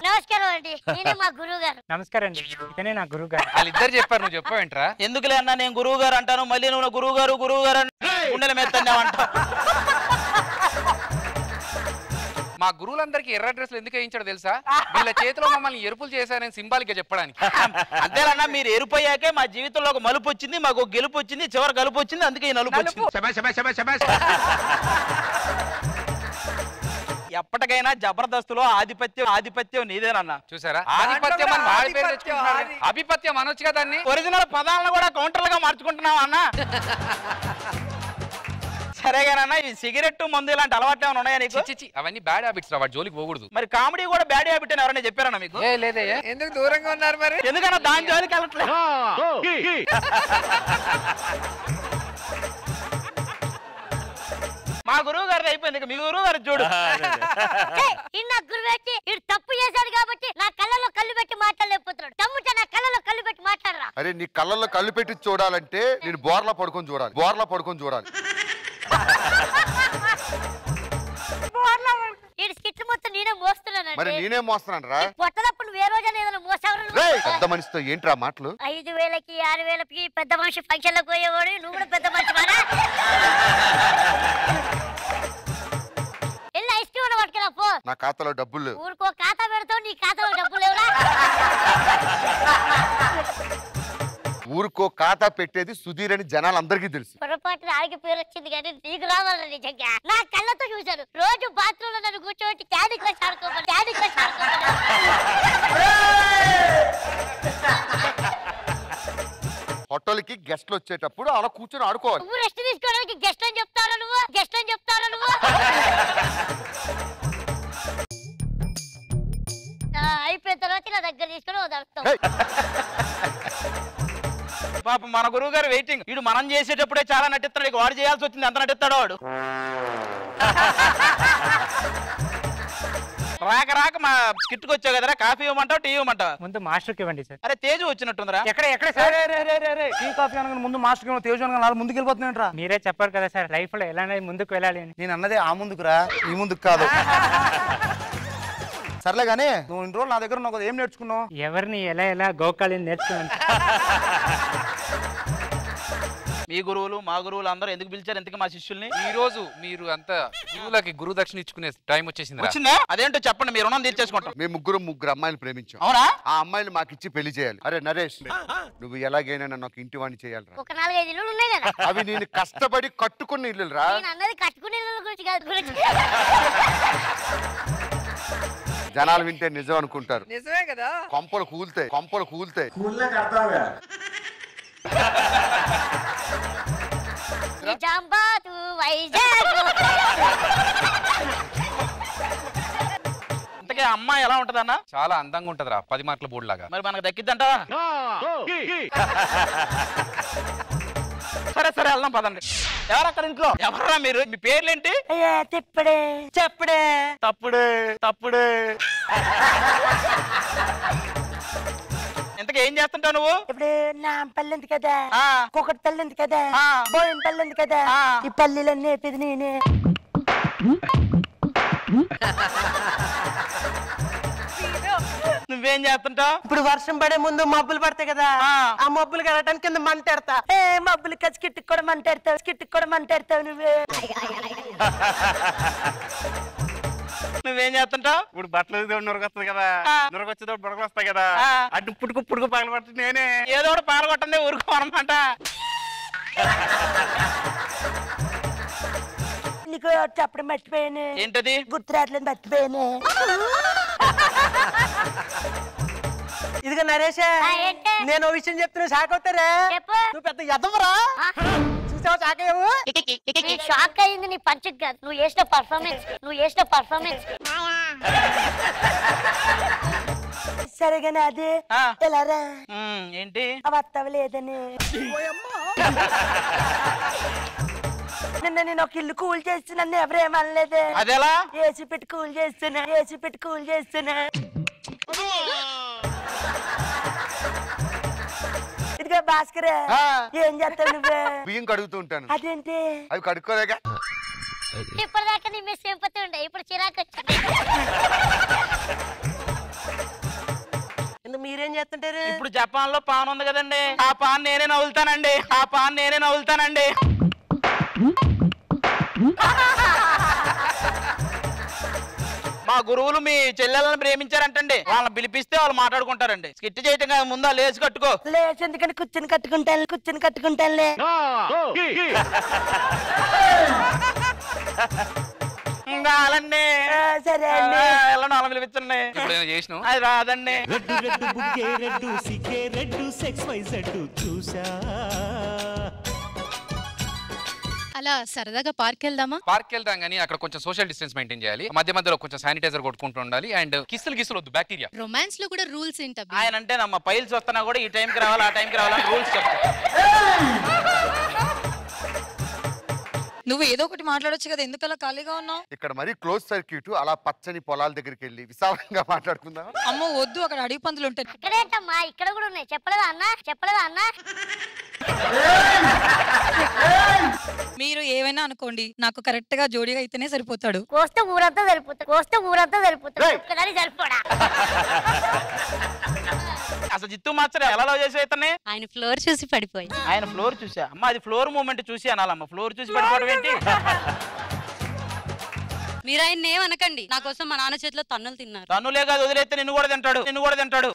నమస్కారం అండి, నేనే మా గురువు గారు. నమస్కారం అండి, ఇతనే నా గురువు గారు. వాళ్ళిద్దరు చెప్పారు, నువ్వు చెప్పావేంట్రా? ఎందుకులే అన్నా, నేను గురువు గారు అంటాను, మళ్ళీ నువ్వు గురువు గారు గురువు గారు గుండెల మెత్తన్నావంట. మా గురువులందరికీ ఎర్ర డ్రెస్లు ఎందుకు వేయించాడో తెలుసా? వీళ్ళ చేతిలో మమ్మల్ని ఎరుపులు చేశారని సింబాలిక్ గా చెప్పడానికి. అంతేలన్నా, మీరు ఎరుపోయాకే మా జీవితంలో ఒక మలుపు వచ్చింది, మాకు గెలుపు వచ్చింది, చివరి గలుపు వచ్చింది, అందుకే ఈ నలుపు వచ్చింది. ఎప్పటికైనా జబర్దస్తులో ఆధిపత్యం నీదేనన్నా. చూసారా, ఆధిపత్యం అని వాడి పేరు తెచ్చుకుంటున్నారు. ఆధిపత్యం అనొచ్చు కదా దాన్ని. ఒరిజినల్ పదాలను కూడా కౌంటర్లుగా మార్చుకుంటున్నావు అన్న. సరేగానన్నా, ఈ సిగరెట్ మందు ఇలాంటి అలవాట్లు ఏమైనా ఉన్నాయా నీకు? అవన్నీ బ్యాడ్ హ్యాబిట్స్ రా, వాడి జోలికి పోకూడదు. మరి కామెడీ కూడా బ్యాడ్ హ్యాబిట్ అని ఎవరైనా చెప్పారన్నా మీకు? లేదే. ఎందుకు దూరంగా ఉన్నారు మరి? ఎందుకన్నా దాని జోలికి వెళ్ళట్లేదు. మా గురువు గారిది అయిపోయింది, మీ గురువు గారు చూడు. నా గురువు పెట్టి ఇడు తప్పు చేశాడు కాబట్టి నా కళ్ళలో కళ్ళు పెట్టి మాట్లాడలేకపోతున్నాడు. తమ్ముట నా కళ్ళలో కళ్ళు పెట్టి మాట్లాడరా. అరే నీ కళ్ళల్లో కళ్ళు పెట్టి చూడాలంటే నేను బోర్లా పడుకొని చూడాలి. ఈడు స్కిట్లు మొత్తం నేనే మోస్తున్నానండి. మరి నేనే మోస్తున్నాను రా. పొట్టదప్పుడు నువ్వు ఏ రోజైనా ఏదైనా మోసావు? పెద్ద మనిషితో ఏంట్రా మాటలు? 5,000కి 6,000కి పెద్ద మనిషి ఫంక్షన్ లో పోయేవాడు, నువ్వు కూడా పెద్ద మనిషి మారా. వెళ్ళి ఐస్ క్రీమ్ పట్టుకురా పో. నా ఖాతాలో డబ్బులు లేవు. ఊరికో ఖాతా పెడతావు, నీ ఖాతాలో డబ్బులు లేవురా. ఊరికో ఖాతా పెట్టేది సుధీర్ అని జనాలు అందరికీ తెలుసు. పొరపాటున ఆడికి పేరు వచ్చింది కానీ నీకు రావాలి నిజంగా. నా కళ్ళతో చూశాను, రోజు బాత్రూమ్ లో నన్ను కూర్చోబెట్టి క్యాండీ క్రష్ ఆడుకోమని. హోటల్కి గెస్ట్లు వచ్చేటప్పుడు అలా కూర్చొని ఆడుకోవాలి. నువ్వు రెస్ట్ తీసుకోవడానికి గెస్ట్ అని చెప్తారా నువ్వు? అయిపోయిన తర్వాత నా దగ్గర తీసుకొని వదలుతావు. పాప మన గురువు గారు వెయిటింగ్. వీడు మనం చేసేటప్పుడే చాలా నటిస్తాడు, వాడు చేయాల్సి వచ్చింది ఎంత నటిస్తాడో వాడు. రాక మా స్కిట్ వచ్చావు కదరా, కాఫీ ఇవ్వమంటావు, టీ ఇవ్వమంటావు? ముందు మాస్టర్కి ఇవ్వండి సార్. అరే తేజు వచ్చినట్టుందిరా. ఎక్కడ సార్? టీ కాఫీ అనగా ముందు మాస్టర్ తేజు అనగా ముందుకు వెళ్ళిపోతున్నాయంట్రా. మీరే చెప్పారు కదా సార్, లైఫ్ లో ఎలా ముందుకు వెళ్ళాలి అని. నేను అన్నదే ఆ ముందుకురా, ఈ ముందుకు కాదు. సర్లే గానీ, నువ్వు ఇన్ని రోజులు నా దగ్గర ఉన్నావు కదా, ఏం నేర్చుకున్నావు? ఎవరిని ఎలా గోకాలి నేర్చుకున్నాను. మీ గురువులు మా గురువులు అందరూ ఎందుకు పిలిచారు ఎందుకు మా శిష్యుల్ని? ఈ రోజు మీరు అంతా గురువులకి గురు దక్షిణ ఇచ్చుకునే టైం వచ్చేసింది. వచ్చిందా? అదేంటో చెప్పండి, మీరు రుణం తీర్చేసుకుంటాం. మేము ముగ్గురు అమ్మాయిలు ప్రేమించాం. అవునా? ఆ అమ్మాయిలు మాకు ఇచ్చి పెళ్లి చేయాలి. అరే నరేష్, నువ్వు ఎలాగైనా నాకు ఇంటి వాడిని చేయాలి. ఒక 4-5 ఇల్లులు ఉన్నాయి కదా, అవి నేను కష్టపడి కట్టుకున్న ఇల్లు రా. నేను అన్నది కట్టుకునే ఇల్లుల గురించి కాదు. జనాలు వింటే నిజం అనుకుంటారు. నిజమే కదా. కొంపలు కూల్తాయి. నిజామాబాద్, వైజాగ్. ఇంతకీ అమ్మాయి ఎలా ఉంటదన్నా? చాలా అందంగా ఉంటదిరా, 10 మార్కుల బోర్డు లాగా. మరి మనకు దక్కిద్దంట. సరే వెళ్దాం పదండి. ఎవరక్కడ ఇంట్లో? ఎవరా మీరు? మీ పేర్లేంటి? చెప్పడే తప్పుడే. ఇంతకీ ఏం చేస్తుంటావు నువ్వు? ఇప్పుడు నా పల్లె ఉంది కదా, ఒకటి పల్లె ఉంది కదా, బోయిన పల్లె ఉంది కదా, ఈ పల్లెలన్నీ నేర్పేది నేనే. నువ్వేం చేస్తుంటావు? ఇప్పుడు వర్షం పడే ముందు మబ్బులు పడతాయి కదా, ఆ మబ్బులు కడటానికి కింద మంట ఎడతా. మబ్బులు కలిసి కిట్టుకు కూడా మంట ఎడతావు నువ్వే. నువ్వేం చేస్తుంటావు? ఇప్పుడు బట్టలు నురగొస్తుంది కదా, నురగొచ్చేటప్పుడు బుడగలు వస్తాయి కదా, అటు పుడుకు పగల పడుతుంది నేనే. ఏదో ఒకటి పాల్గొట్టండి, ఊరుకోనమాట. నీకు చెప్పడం మర్చిపోయాను. ఏంటది? గుర్తు రావట్లేదు, మర్చిపోయాను. ఇదిగో నరేష్, నేను విషయం చెప్తున్నా, షాక్ అవుతారా? నువ్వు పెద్ద ఎదవరా, చూసావా? షాక్ అయ్యావు? షాక్ అయింది నీ పంచకు కాదు, నువ్వు చేసిన పర్ఫార్మెన్స్. సరేగానే అది ఎలారా? ఏంటి? అవత్తవ లేదని నిన్న నేను ఒక ఇల్లు కూల్ చేస్తున్నా, ఎవరేమనలేదు. అదేలా? ఏసీ పెట్టి కూల్ చేస్తున్నా. ఇదిగో భాస్కర్, ఏం చేస్తావు నువ్వు? బియ్యం కడుగుతూ ఉంటాను. అదేంటి? అవి కడుక్కోలేక ఇప్పటిదాకా నీ మీద సింపతి ఉండే, ఇప్పుడు చిరాకు వచ్చింది. మీరేం చేస్తుంటారు? ఇప్పుడు జపాన్ లో పాన్ ఉంది కదండి, ఆ పాన్ నేనే నవ్వులుతానండి, ఆ పాన్ నేనే నవ్వులుతానండి. మా గురువులు మీ చెల్లెలను ప్రేమించారంటండి, వాళ్ళని పిలిపిస్తే వాళ్ళు మాట్లాడుకుంటారండి. స్కిట్ చేయటం కాదు, ముందా లేచి కట్టుకో. లేచి ఎందుకంటే కూర్చొని కట్టుకుంటానులే. సరే అండి, వాళ్ళని పిలిపించండి. ఇప్పుడు ఏదో చేసినావు అది రాదండి. అలా సరదాగా పార్క్ వెళ్దామా? పార్క్ వెళ్దాం కానీ అక్కడ కొంచెం సోషల్ డిస్టెన్స్ మెయింటైన్ చేయాలి, మధ్య మధ్యలో కొంచెం శానిటైజర్ కొట్టుకుంటూ ఉండాలి, అండ్ కిస్సులు వద్దు, బ్యాక్టీరియా. రొమాన్స్ లో కూడా రూల్స్ ఏంటి? ఆయన అంటే నమ్మ పైల్స్ వస్తున్నా కూడా ఈ టైంకి రావాలి, ఆ టైంకి రావాలని రూల్స్ చెప్తారు. నువ్వు ఏదో ఒకటి మాట్లాడొచ్చు కదా, ఎందుకలా ఖాళీగా ఉన్నావు? ఇక్కడ మరి క్లోజ్ సర్క్యూట్, అలా పచ్చని పొలాల దగ్గరికి వెళ్ళి విశాలంగా మాట్లాడుకుందాం. అమ్మో వద్దు, అక్కడ అడవి పందులు ఉంటాయి. ఇక్కడేంటమ్మా, ఇక్కడ కూడా ఉన్నాయి. చెప్పలేదా అన్న? మీరు ఏమైనా అనుకోండి, నాకు కరెక్ట్ గా జోడీగా అయితేనే సరిపోతాడు. కోస్తే ఊరంతా సరిపోతాడు, ఒక్కదాని సరిపోడా. అసలు జిత్తు మాస్టర్ ఎలా లవ్ చేసి అయితేనే ఆయన ఫ్లోర్ చూసి పడిపోయి. ఆయన ఫ్లోర్ చూసా అమ్మ, అది ఫ్లోర్ మూమెంట్ చూసి అనాలమ్మ, ఫ్లోర్ చూసి పడిపోవడం ఏంటి? మీరు ఆయన ఏమనకండి, నా కోసం మా నాన్న చేతిలో తన్నులు తిన్నారు. తన్నులే కాదు, వదిలేస్తే నిన్ను కూడా తింటాడు.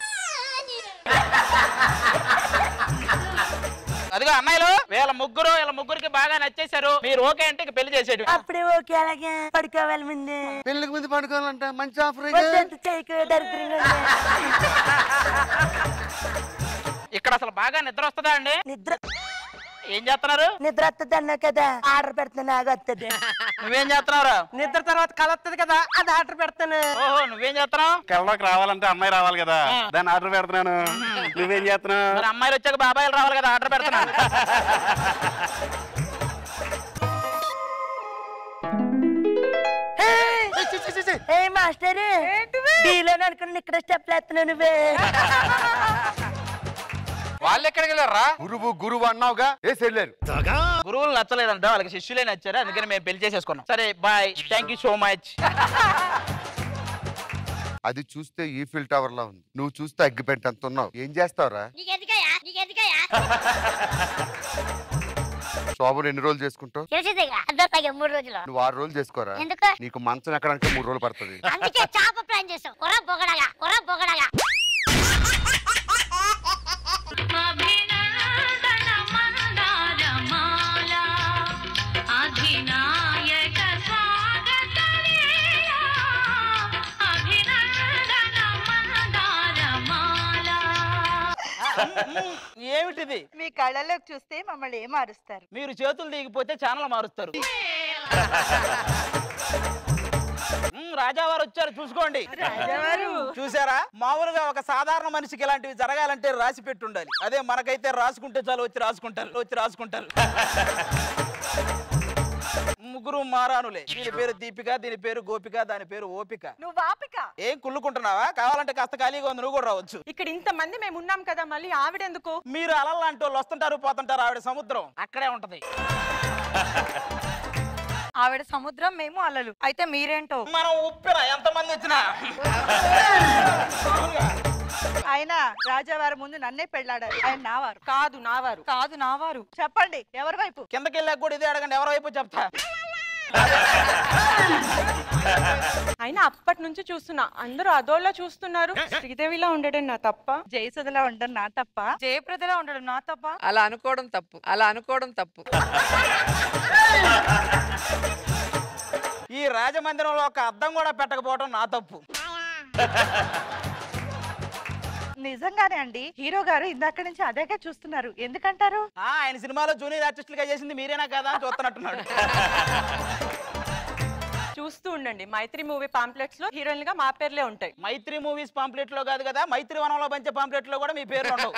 అదిగో అమ్మాయిలు వీళ్ళ ముగ్గురికి బాగా నచ్చేశారు, మీరు ఓకే అంటే ఇక పెళ్లి చేసేడు. అప్పుడే ఓకే, అలాగే పడుకోవాలి ముందు. పెళ్లికి ముందు పడుకోవాలంట, మంచి ఆఫర్. ఇక్కడ అసలు బాగా నిద్ర వస్తుందా అండి? నిద్ర ఏం చేస్తున్నారు? నిద్ర వస్తుంది అన్నా కదా, ఆర్డర్ పెడుతున్నా, నాకు వస్తుంది. నువ్వేం చేస్తున్నావురా? నిద్ర తర్వాత కళ వస్తుంది కదా, అది ఆర్డర్ పెడతాను. ఓహో, నువ్వేం చేస్తున్నావు? కళ్ళలోకి రావాలంటే అమ్మాయి రావాలి కదా, దాన్ని ఆర్డర్ పెడుతున్నాను. నువ్వేం చేస్తున్నావు? మరి అమ్మాయిలు వచ్చాక బాబాయిలు రావాలి కదా, ఆర్డర్ పెడుతున్నాను. మాస్టర్ డీలోనే అనుకుని ఇక్కడ స్టెప్ వేస్తున్నావు నువ్వే. వాళ్ళు ఎక్కడికి వెళ్ళారా? గురువు అన్నావుగా, వేసి వెళ్ళారు. గురువులు నచ్చలేదంట, వాళ్ళకి శిష్యులే నచ్చారు, అందుకని మేము పెళ్లి చేసేసుకున్నాం. సరే bye, thank you so much. అది చూస్తే ఈఫిల్ టవర్ లా ఉంది, నువ్వు చూస్తే అగ్గిపెట్ట అంత ఉన్నావు. ఏం చేస్తావురా? శోభను ఎన్ని రోజులు చేసుకుంటావు? 3 రోజులు. నువ్వు 6 రోజులు చేసుకోరా? నీకు మంచం ఎక్కడానికి 3 రోజులు పడుతుంది. అందుకే చాప ప్లాన్ చేసాం. బొగడగా ఏమిటిది? మీ కళ్ళలోకి చూస్తే మమ్మల్ని ఏం మారుస్తారు? మీరు చేతులు దిగిపోతే ఛానల్ మారుస్తారు. రాజావారు వచ్చారు, చూసుకోండి. చూసారా, మామూలుగా ఒక సాధారణ మనిషికి ఇలాంటివి జరగాలంటే రాసి పెట్టి ఉండాలి. అదే మనకైతే రాసుకుంటే చాలు, వచ్చి రాసుకుంటారు. ముగ్గురు మారానులే. దీని పేరు దీపిక, దీని పేరు గోపిక, దాని పేరు ఓపిక. నువ్వు వాపిక ఏం కుళ్ళుకుంటున్నావా? కావాలంటే కాస్త ఖాళీగా ఉంది, నువ్వు కూడా రావచ్చు. ఇక్కడ ఇంత మంది మేము ఉన్నాం కదా, మళ్ళీ ఆవిడెందుకు? మీరు అలలాంటి వాళ్ళు వస్తుంటారు పోతుంటారు, ఆవిడ సముద్రం అక్కడే ఉంటది. ఆవిడ సముద్రం, మేము అలలు. అయితే మీరేంటో? మనం ఉప్పిన ఎంతమంది వచ్చినా. ఆయన రాజావారి ముందు నన్నే పెళ్ళాడారు. ఆయన నావారు కాదు, నావారు. చెప్పండి ఎవరి వైపు? కిందకి వెళ్ళాక కూడా ఇదే అడగండి, ఎవరి వైపు చెప్తా. అయినా అప్పటి నుంచి చూస్తున్నా, అందరూ అదోలా చూస్తున్నారు. శ్రీదేవిలా ఉండడం నా తప్ప, జయసుధలా ఉండడం నా తప్ప, జయప్రదలా ఉండడం నా తప్ప. అలా అనుకోవడం తప్పు. ఈ రాజమందిరంలో ఒక అద్దం కూడా పెట్టకపోవడం నా తప్పు. నిజంగానే అండి, హీరో గారు ఇందాక నుంచి అదేగా చూస్తున్నారు, ఎందుకంటారు? ఆయన సినిమాలో జూనియర్ ఆర్టిస్టులుగా చేసింది మీరేనా కదా అని చూస్తున్నట్టున్నాడు. చూస్తూ ఉండండి, మైత్రి మూవీ పాంప్లెట్స్ లో హీరోయిన్ గా మా పేర్లే ఉంటాయి. మైత్రి మూవీస్ పాంప్లెట్ లో కాదు కదా, మైత్రి వనంలో పంచే పాంప్లెట్ లో కూడా మీ పేర్లు ఉండవు.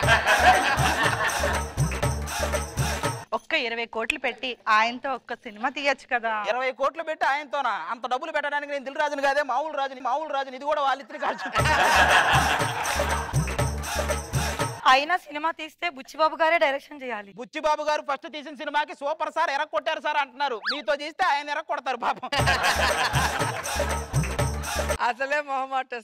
ఒక్క 20 కోట్లు పెట్టి ఆయనతో ఒక్క సినిమా తీయచ్చు కదా. 20 కోట్లు పెట్టి ఆయనతోనా? అంత డబ్బులు పెట్టడానికి నేను దిల్ రాజుని కాదే, మామూలు రాజుని. ఇది కూడా వాళ్ళిద్దరికి అయినా సినిమా తీస్తే బుచ్చిబాబు గారే డైరెక్షన్ చేయాలి. బుచ్చిబాబు గారు ఫస్ట్ తీసిన సినిమాకి సూపర్ సార్ ఎరగ కొట్టారు సార్ అంటున్నారు. మీతో తీస్తే ఆయన ఎరగ కొడతారు పాపం. అసలే మొహమాట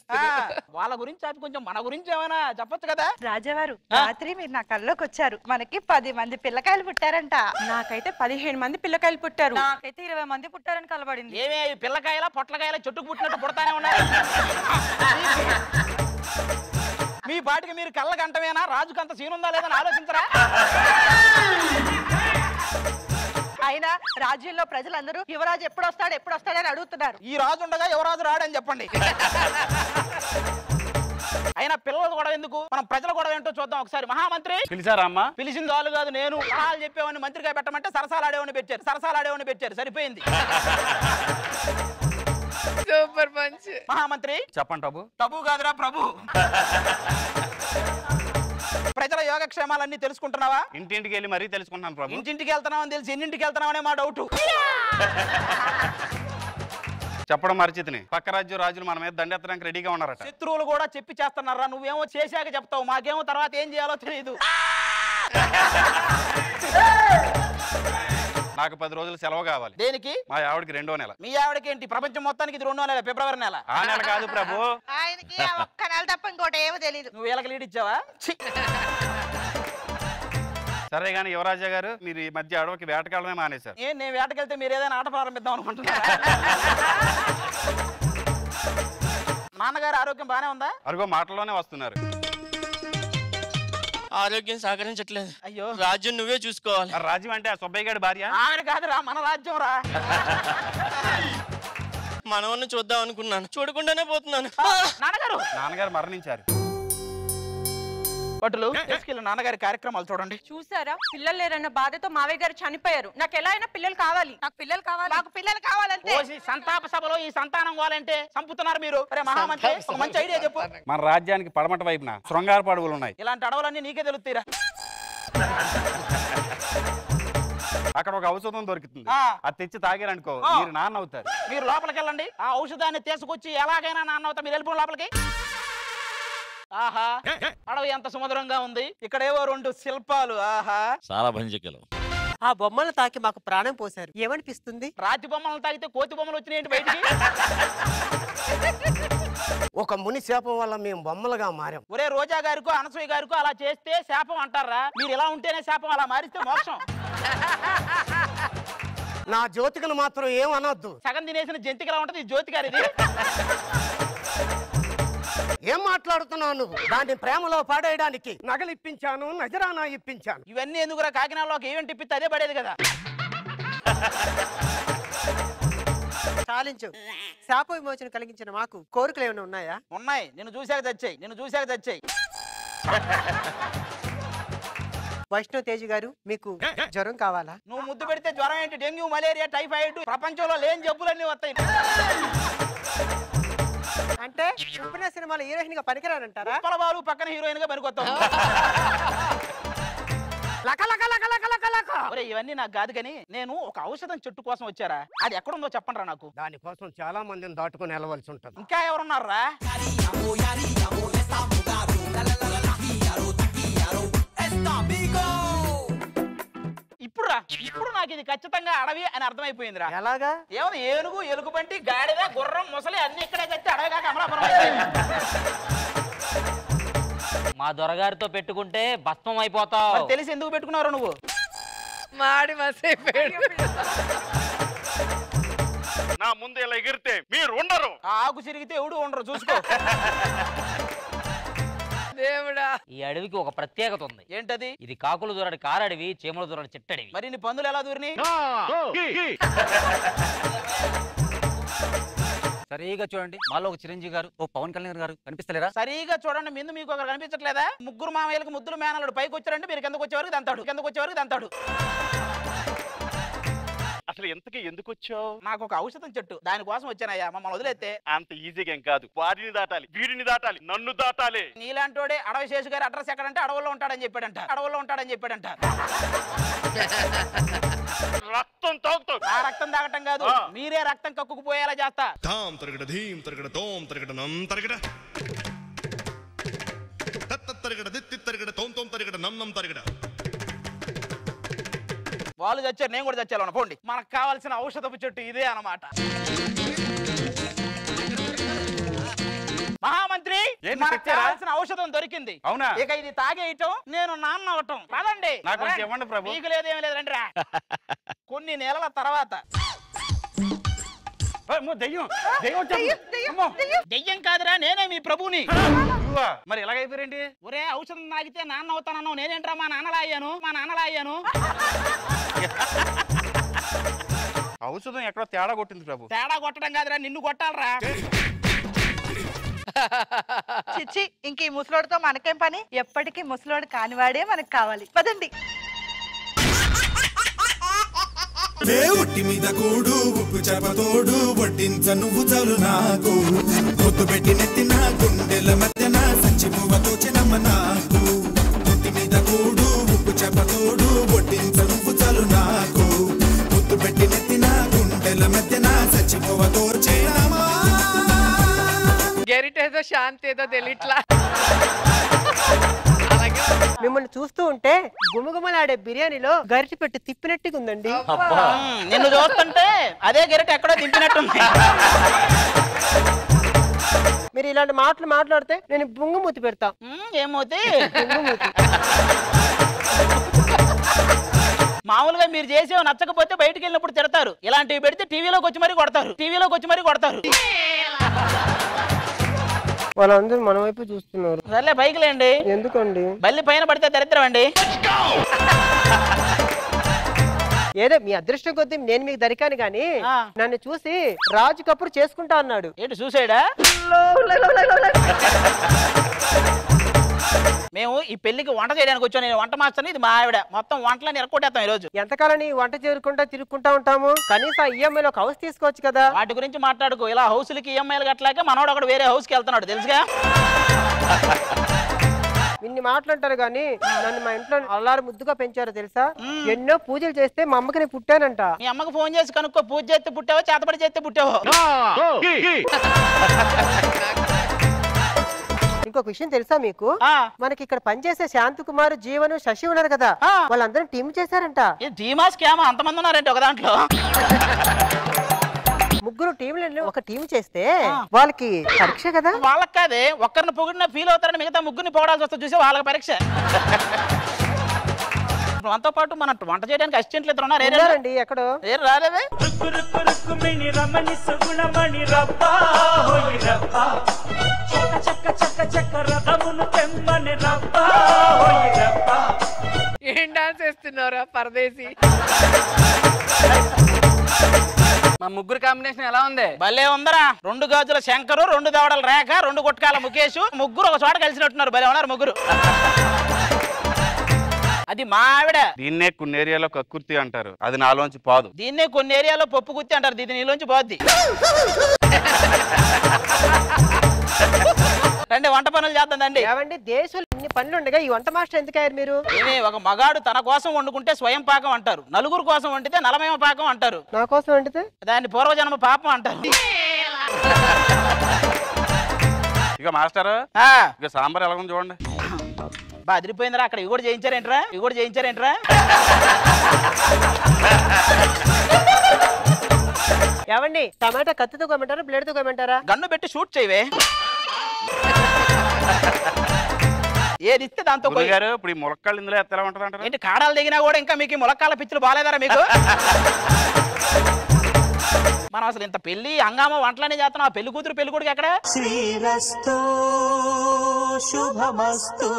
వాళ్ళ గురించి అది కొంచెం మన గురించి ఏమైనా చెప్పొచ్చు కదా. రాజావారు రాత్రి మీరు నా కల్లోకి వచ్చారు. మనకి 10 మంది పిల్లకాయలు పుట్టారంట. నాకైతే 15 మంది పిల్లకాయలు పుట్టారు. నాకైతే 20 మంది పుట్టారని కలబడింది. ఏమే పిల్లకాయల పొట్లకాయల చెట్టుకు పుట్టినట్టు పుడతానే ఉన్నారు. మీ పాటికి మీరు కళ్ళ గంటమేనా? రాజుకు అంత సీనుందా లేదని ఆలోచించరా? అయినా రాజ్యంలో ప్రజలందరూ యువరాజు ఎప్పుడు వస్తాడని అడుగుతున్నారు. ఈ రాజు ఉండగా యువరాజు రాడని చెప్పండి. అయినా పిల్లలు కూడా ఎందుకు, మనం ప్రజల కూడా ఏంటో చూద్దాం ఒకసారి. మహామంత్రి పిలిచారా అమ్మా? పిలిచింది వాళ్ళు కాదు, నేను సలహాలు చెప్పేవాడిని మంత్రిగా పెట్టమంటే సరసాలు ఆడేవాడిని పెట్టారు. సరిపోయింది. Super punch. మహామంత్రి చెప్పండి టబు. టబు కాదురా ప్రభు. ప్రజల యోగక్షేమాలన్నీ తెలుసుకుంటున్నావా? ఇంటింటికి వెళ్ళి మరీ తెలుసుకుంటాను ప్రభు. ఇంటింటికి వెళ్తున్నావని తెలిసి ఎన్నింటికి వెళ్తున్నావనే మా డౌట్. చెప్పడం మరిచితిని. పక్క రాజ్యం రాజులు మన మీద దండెత్తడానికి రెడీగా ఉన్నారట. శత్రువులు కూడా చెప్పి చేస్తున్నారా? నువ్వేమో చేశాక చెప్తావు, మాకేమో తర్వాత ఏం చేయాలో తెలియదు. నాకు 10 రోజులు సెలవు కావాలి. దేనికి? మా ఆవిడకి 2వ నెల. మీ ఆవిడకి ఏంటి? ప్రపంచం మొత్తానికి ఇది 2వ నెల, ఫిబ్రవరి నెల. ఆ నెల కాదు ప్రభు. ఆయనకి ఒక్క నెల తప్ప ఇంకోటి ఏమో తెలియదు. నువ్వు వీళ్ళకి లీడ్ ఇచ్చావా? సరే గాని యువరాజా గారు, మీరు ఈ మధ్య అడవికి వేటకాలమే మానేశారు. నేను వేటకెళ్తే మీరు ఏదైనా ఆట ప్రారంభిద్దాం అనుకుంటున్నారా? నాన్నగారు ఆరోగ్యం బానే ఉందా? అరుగో మాటల్లోనే వస్తున్నారు. ఆరోగ్యం సహకరించట్లేదు. అయ్యో, రాజ్యం నువ్వే చూసుకోవాలి. రాజ్యం అంటే ఆ సుబ్బయ్య గారి భార్య? ఆవిడ కాదురా, మన రాజ్యం రా. మనవన్ని చూద్దాం అనుకున్నాను, చూడకుండానే పోతున్నాను. నాన్నగారు మరణించారు. పట్టులు తీసుకెళ్ళి నాన్నగారి కార్యక్రమాలు చూడండి. చూసారా, పిల్లలు లేరన్న బాధతో మావయ్య గారు చనిపోయారు. నాకు ఎలా అయినా పిల్లలు కావాలి. నాకు పిల్లలు కావాలంటే సంతాప సభలో ఈ సంతానం కావాలంటే చంపుతున్నారు మీరు. అరే మహామంత్రి, ఒక మంచి ఐడియా చెప్పు. మన రాజ్యానికి పడమట వైపున శృంగారపు అడవులు ఉన్నాయి. ఇలాంటి అడవులన్నీ నీకే తెలుస్తాయిరా. అక్కడ ఒక ఔషధం దొరుకుతుంది, అది తెచ్చి తాగారనుకో మీరు నాన్న అవుతారు. మీరు లోపలికి వెళ్ళండి, ఆ ఔషధాన్ని తీసుకొచ్చి ఎలాగైనా నాన్న అవుతా. మీరు వెళ్ళిపోండి లోపలికి. ఆహా, అడవి ఎంత సుమధురంగా ఉంది. ఇక్కడేవో 2 శిల్పాలు. ఆహా, చాలా భంజికలు. ఆ బొమ్మలు తాకి మాకు ప్రాణం పోశారు. ఏమనిపిస్తుంది? రాతి బొమ్మలు తాగితే కోతి బొమ్మలు వచ్చినాయండి బయటికి. ఒక ముని శాపం వల్ల మేము బొమ్మలుగా మారాం. ఒరే రోజా గారికో అనసూయ గారికో అలా చేస్తే శాపం అంటారా? మీరు ఇలా ఉంటేనే శాపం, అలా మారిస్తే మోక్షం. నా జ్యోతికను మాత్రం ఏమనొద్దు. సగం తినేసిన జంతికలా ఉంటది ఈ జ్యోతి గారిది. ఏం మాట్లాడుతున్నావు నువ్వు? దాన్ని ప్రేమలో పాడేయడానికి నగలు ఇప్పించాను, నజరానా ఇప్పించాను. ఇవన్నీ ఎందుకురా? కాకినాడలో ఒక ఈవెంట్ ఇప్పిస్తే అదే పడేది కదా. చాలించు. శాప విమోచన కలిగించిన మాకు కోరికలు ఏమైనా ఉన్నాయా? ఉన్నాయి. నేను చూశాక తెచ్చాయి. వైష్ణవ్ తేజ్ గారు, మీకు జ్వరం కావాలా? నువ్వు ముద్దు పెడితే జ్వరం ఏంటి? డెంగ్యూ, మలేరియా, టైఫాయిడ్, ప్రపంచంలో లేని జబ్బులన్నీ వస్తాయి. అంటే ఉప్పిన సినిమాలో హీరోయిన్ గా పనికిరానంటారా? ఉప్పలబాలు పక్కన హీరోయిన్ గా పనికొస్తావు. ఇవన్నీ నాకు కాదు కానీ నేను ఒక ఔషధం చెట్టు కోసం వచ్చారా? అది ఎక్కడుందో చెప్పండి రా నాకు. దానికోసం చాలా మందిని దాటుకుని వెళ్ళవలసి ఉంటుంది. ఇంకా ఎవరున్నారా? ఇప్పుడు నాకు ఇది ఖచ్చితంగా అడవి అని అర్థమైపోయిందిరా. ఎలాగా? ఏమో ఏనుగు, ఎలుగుబంటి, గాడిద, గుర్రం, ముసలి అన్ని ఇక్కడే చచ్చి అడవిగా కమలాపురం. మా దొరగారితో పెట్టుకుంటే భస్మం అయిపోతావు. తెలిసి ఎందుకు పెట్టుకున్నావు నువ్వు? మాడి మసైపోయాడు. నా ముందు ఇలా ఎగిరితే మీరు ఉండరు. ఆకు చిరిగితే ఎవడు ఉండరు, చూసుకో. దేవుడా, ఈ అడవికి ఒక ప్రత్యేకత ఉంది. ఏంటది? ఇది కాకులు దూరడి కారడవి, చీమలు దూరడి చిట్టడివి. మరి నీ పందులు ఎలా దూరిని? సరిగా చూడండి, మాలో ఒక చిరంజీవి గారు, ఓ పవన్ కళ్యాణ్ గారు కనిపిస్తలేరా? సరిగా చూడండి, ముందు మీకు ఒకరు కనిపించట్లేదా? ముగ్గురు మామయ్యలకు ముద్దులు మేనలుడు. పైకి వచ్చారంటే మీరు కిందకు వచ్చే వరకు దంతాడు. అసలు ఎంతకి ఎందుకు వచ్చావు? నాకు ఒక ఔషధం చెట్టు, దానికోసం వచ్చానయ్యా. మమ్మల్ని వదిలేస్తే అంత ఈజీగా ఏం కాదు. వాడిని దాటాలి, వీడిని దాటాలి, నన్ను దాటాలి. నీలాంటోడే అడవి శేషు గారి అడ్రస్ ఎక్కడంటే అడవుల్లో ఉంటాడని చెప్పాడంట. రక్తం తాగుతావు. ఆ రక్తం తాగటం కాదు, మీరే రక్తం కక్కుకుపోయేలా చేస్తా. ధామ్ తరగడ ధీం తరగడ తోం తరగడ నం తరగడ తత్త తరగడ దిత్తి తరగడ తోం తోం వాళ్ళు చచ్చారు, నేను కూడా చచ్చాను. పోండి. మనకు కావాల్సిన ఔషధపు చెట్టు ఇదే అన్నమాట. మహామంత్రి, మనకు కావాల్సిన ఔషధం దొరికింది. అవునా? ఇక ఇది తాగేయటం, నేను నాన్న అవటం. పదండి. నాకు కొంచెం ఇవ్వండి ప్రభు. మీకు లేదేమి లేదు, రండి రా. కొన్ని నెలల తర్వాత దెయ్యం కాదురా, నేనే మీ ప్రభుని. మరి ఎలాగైపోయారండి? ఒరే, ఔషధం తాగితే నాన్న అవుతానన్నావు, నేనేంట్రా మా నాన్నలా అయ్యాను. ఔషధం ఎక్కడో తేడా కొట్టింది ప్రభు. తేడా కొట్టడం కాదురా, నిన్ను కొట్టాలరా. చిచ్చి, ఇంక ఈ ముసలోడితో మనకేం పని? ఎప్పటికీ ముసలోడు కానివాడే మనకు కావాలి. పదండి. ఒట్టి మీద కూడు ఉప్పు చేపతోడు వడ్డించ నువ్వు చాలు నాకు పొద్దు పెట్టి నెత్తిన గుండెల మధ్యన సంచి పువ్వతో చినమ్మ నాకు ఒట్టి మీద కూడు ఉప్పు చేపతోడు వడ్డించ నువ్వు చాలు నాకు పొద్దు పెట్టి నెత్తిన గుండెల మధ్యన సంచి పువ్వతో చినమ్మ. గెరిటేదో శాంతి ఏదో తెలియట్లా. మిమ్మల్ని చూస్తూ ఉంటే గుమగుమలాడే బిర్యానీలో గరిటె పెట్టి తిప్పినట్టుగా ఉందండి. నిన్ను చూస్తుంటే అదే గరిటె ఎక్కడో దింపినట్టుంది. మీరు ఇలాంటి మాటలు మాట్లాడితే నేను బుంగమూతి పెడతా. ఏమవుతే మామూలుగా మీరు చేసే నచ్చకపోతే బయటికి వెళ్ళినప్పుడు తిడతారు. ఇలాంటివి పెడితే టీవీలోకి వచ్చి మరీ కొడతారు. వాళ్ళందరూ మన వైపు చూస్తున్నారు. సర్లే, బైక్ లేండి. ఎందుకండి? బల్లి పైన పడితే దరిద్రం అండి. ఏదో మీ అదృష్టం కొద్దీ నేను మీకు దొరికాను గాని నన్ను చూసి రాజు కపూర్ చేసుకుంటా అన్నాడు. ఏంటి చూసాడా? మేము ఈ పెళ్లికి వంట చేయడానికి వచ్చాను. నేను వంట మాస్టర్ని, ఇది మా ఆవిడ. మొత్తం వంటలని ఎరకొట్టేస్తాం ఈ రోజు. ఎంతకాలం నీ వంట చేరుకుంటా తిరుగుకుంటా ఉంటాము. కనీసం ఈఎంఐలో ఒక హౌస్ తీసుకోవచ్చు కదా. వాటి గురించి మాట్లాడుకో. ఇలా హౌస్లకి ఈఎంఐలు కట్టలేక మనోడు ఒకడు వేరే హౌస్కి వెళ్తున్నాడు, తెలుసుగా. ఇన్ని మాట్లాంటారు గాని నన్ను మా ఇంట్లో అల్లారు ముద్దుగా పెంచారు తెలుసా. ఎన్నో పూజలు చేస్తే మా అమ్మకి నేను పుట్టానంట. మీ అమ్మకి ఫోన్ చేసి కనుక్కో, పూజ చేస్తే పుట్టావో చేతపడి చేస్తే పుట్టావో. ఇంకొక విషయం తెలుసా మీకు? మనకి ఇక్కడ పనిచేసే శాంతి కుమార్, జీవన్, శశి ఉన్నారు కదా, వాళ్ళందరూ టీమ్ చేశారంట. టీమా స్కామ్ అంతమంది ఉన్నారంటే ఒక దాంట్లో. ముగ్గురు టీంలు ఒక టీం చేస్తే వాళ్ళకి పరీక్ష కదా. వాళ్ళకి కాదే, ఒక్కరిని పొగిడిన ఫీల్ అవుతారని మిగతా ముగ్గురిని పొగడాల్సి వస్తుంది చూసి వాళ్ళకి పరీక్ష. మనతో పాటు మన వంట చేయడానికి అసిస్టెంట్లు ఇద్దరు ఉన్నారండి. ఎక్కడో రాలేదే. ఏం డాన్స్ వేస్తున్నారా పరదేశీ? మా ముగ్గురు కాంబినేషన్ ఎలా ఉంది? భలే ఉందరా. 2 గాజుల శంకరు, 2 దవడల రేఖ, 2 గుట్కాల ముఖేష్, ముగ్గురు ఒక చోట కలిసినట్టున్నారు. భలే ఉన్నారు ముగ్గురు. అది మా ఆవిడ. దీన్నే కొన్ని ఏరియాలో కక్కుర్తి అంటారు, అది నాలోంచి పోదు. దీన్నే కొన్ని ఏరియాలో పప్పు గుత్తి అంటారు, దీని నీలోంచి పోద్ది. రండి వంట పనులు చేద్దాండి. ఏమండి దేశంలో ఇన్ని పనులు ఉండగా ఈ వంట మాస్టర్ ఎందుకు అయ్యారు మీరు? ఒక మగాడు తన కోసం వండుకుంటే స్వయం పాకం అంటారు, నలుగురు కోసం వండితే నలమేమ పాకం అంటారు, నా కోసం వండితే దాన్ని పూర్వజన్మ పాపం అంటారు. ఇక మాస్టర్ ఇక సాంబార్ ఎలా ఉంది చూడండి. అదిరిపోయిందిరా. అక్కడ ఇవి కూడా చేయించారేంట్రా? ఏమండి టమాటా కత్తితో కొమ్మంటారా బ్లేడ్తో కొమ్మంటారా? గన్ను పెట్టి షూట్ చేయవే. ఏది ఇస్తే దాంతో గారు ఇప్పుడు ఈ ములక్కాళ్ళు ఇందులో ఎలా ఉంటుందంటారు? ఏంటి కాడాలు దిగినా కూడా ఇంకా మీకు ములక్కాల పిచ్చులు బాగాలేదారా మీకు? మనం అసలు ఇంత పెళ్లి హంగామా వంటలనే చేస్తున్నాం. పెళ్లి కూతురు పెళ్లి కొడుకు ఎక్కడ? శ్రీరస్తు శుభమస్తు.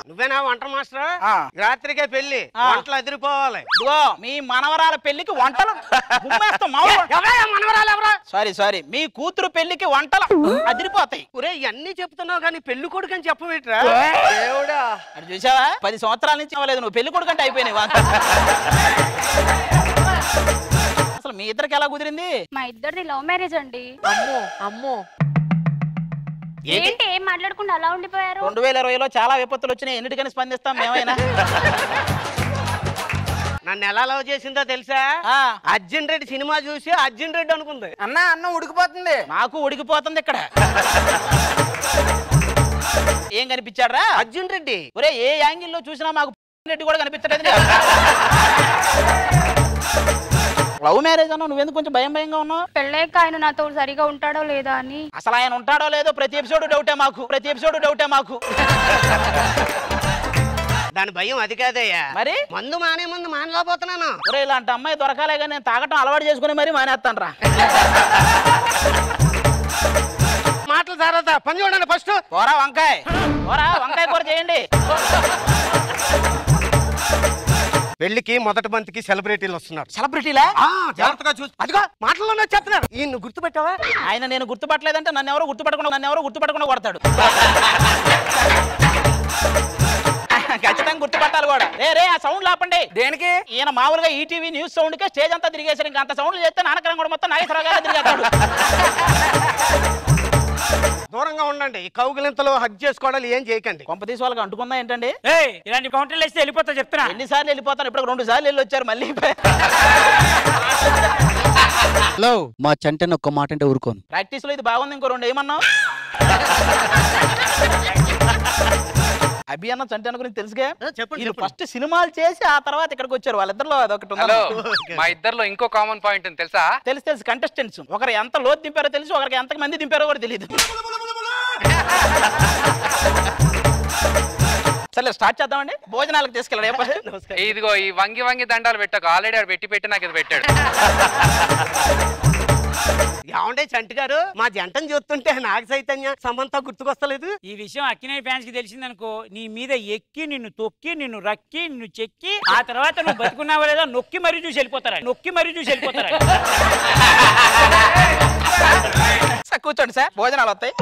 నువ్వేనా వంట మాస్టర్? రాత్రికే పెళ్లి, వంటలు అదిరిపోవాలి. ఇదిగో మీ మనవరాల పెళ్లికి వంటలు సారీ మీ కూతురు పెళ్లికి వంటలు అదిరిపోతాయి. ఒరే ఇవన్నీ చెప్తున్నావు కానీ పెళ్లి కొడుకు అని చెప్పవేట్రా? దేవుడా, అది చూసావా? 10 సంవత్సరాల నుంచి అవ్వలేదు, నువ్వు పెళ్లి కొడుకు అంటే అయిపోయినాయి. అసలు మీ ఇద్దరికి ఎలా కుదిరింది? మా ఇద్దరిది లవ్ మ్యారేజ్ అండి. అమ్మో ఏంటి ఏం మాట్లాడకుండా అలా ఉండిపోయారు? 2020లో చాలా విపత్తులు వచ్చినాయి, ఎన్నిటికని స్పందిస్తాం మేమైనా. నన్ను ఎలా లవ్ చేసిందో తెలుసా? అర్జున్ రెడ్డి సినిమా చూసి అర్జున్ రెడ్డి అనుకుంది. అన్నం ఉడికిపోతుంది. నాకు ఉడికిపోతుంది ఇక్కడ. ఏం కనిపించాడ్రా? అర్జున్ రెడ్డి. ఒరే ఏ యాంగిల్లో చూసినా మాకు రెడ్డి కూడా కనిపించలేదు. లవ్ మ్యారేజ్ అన్నా, నువ్వెందుకు కొంచెం భయంగా ఉన్నావు? పెళ్ళాక ఆయన నాతో సరిగా ఉంటాడో లేదా అని. అసలు ఆయన ఉంటాడో లేదో ప్రతి ఎపిసోడ్ డౌటే మాకు. దాని భయం అది కాదయ్యా. మరి మందు మానే ముందు మానలేకపోతున్నాను. ఒరే ఇలాంటి అమ్మాయి దొరకాలే కానీ నేను తాగటం అలవాటు చేసుకుని మరి మానేస్తాను రా. మాటలు తర్వాత పని చూడండి ఫస్ట్. పోరా వంకాయ కూర చేయండి. పెళ్లికి మొదటి బంతికి సెలబ్రిటీలు వస్తున్నారు. సెలబ్రిటీలా? జాగ్రత్తగా చూసి అదిగో మాటల్లోనే చెప్తున్నారు. ఈయన గుర్తుపెట్టావా? ఆయన నేను గుర్తుపట్టలేదంటే నన్ను ఎవరో గుర్తుపట్టకుండా కొడతాడు. ఖచ్చితంగా గుర్తుపట్టాలి కూడా. రే ఆ సౌండ్ ఆపండి. దేనికి? ఈయన మామూలుగా ఈటీవీ న్యూస్ సౌండ్ కే స్టేజ్ అంతా తిరిగేశారు. ఇంకా అంత సౌండ్ చేస్తే నానకరం కూడా మొత్తం నాగేశ్వరరావు గారు తిరిగేస్తాడు. దూరంగా ఉండండి. ఈ కౌగిలింతలు హగ్ చేసుకోవడాలు ఏం చేయకండి. కొంపతీసి వాళ్ళకి అంటుకుందా ఏంటండి? ఇలాంటి కౌంటర్లు వేస్తే వెళ్ళిపోతా చెప్తున్నా. ఎన్నిసార్లు వెళ్ళిపోతాను? ఇప్పుడు 2 సార్లు వెళ్ళి వచ్చారు మళ్ళీ. హలో, మా చంటని ఒక్క మాట అంటే ఊరుకోను. ప్రాక్టీస్ లో ఇది బాగుంది, ఇంకో 2 ఏమన్నావు? అభి అన్న చంటన గురించి తెలుసుగా. చెప్పండి. ఫస్ట్ సినిమాలు చేసి ఆ తర్వాత ఇక్కడికి వచ్చారు. వాళ్ళిద్దరిలో అదొకటి ఉంది. హలో, మా ఇద్దరిలో ఇంకో కామన్ పాయింట్ ఉంది తెలుసా? తెలుసు కంటెస్టెంట్స్ ఒకరు ఎంత లోతు దింపారో తెలుసు, ఒకరికి ఎంత మంది దింపారో కూడా తెలియదు. సరే స్టార్ట్ చేద్దామండి. భోజనాలకు తీసుకెళ్ళాడు. ఇదిగో ఈ వంగి దండాలు పెట్టకు. ఆల్రెడీ ఆడు పెట్టి నాకు ఇది పెట్టాడు. ఏమంటే చంటి గారు, మా జంటను చూస్తుంటే నాగ చైతన్య సమంత గుర్తుకొస్తలేదు. ఈ విషయం అక్కినే ఫ్యాన్స్ కి తెలిసిందనుకో, నీ మీద ఎక్కి నిన్ను తొక్కి నిన్ను రక్కి నిన్ను చెక్కి ఆ తర్వాత నువ్వు బతుకున్నావా లేదా నొక్కి మరీ చూసి వెళ్ళిపోతారా. కూర్చోండి సార్, భోజనాలు వస్తాయి.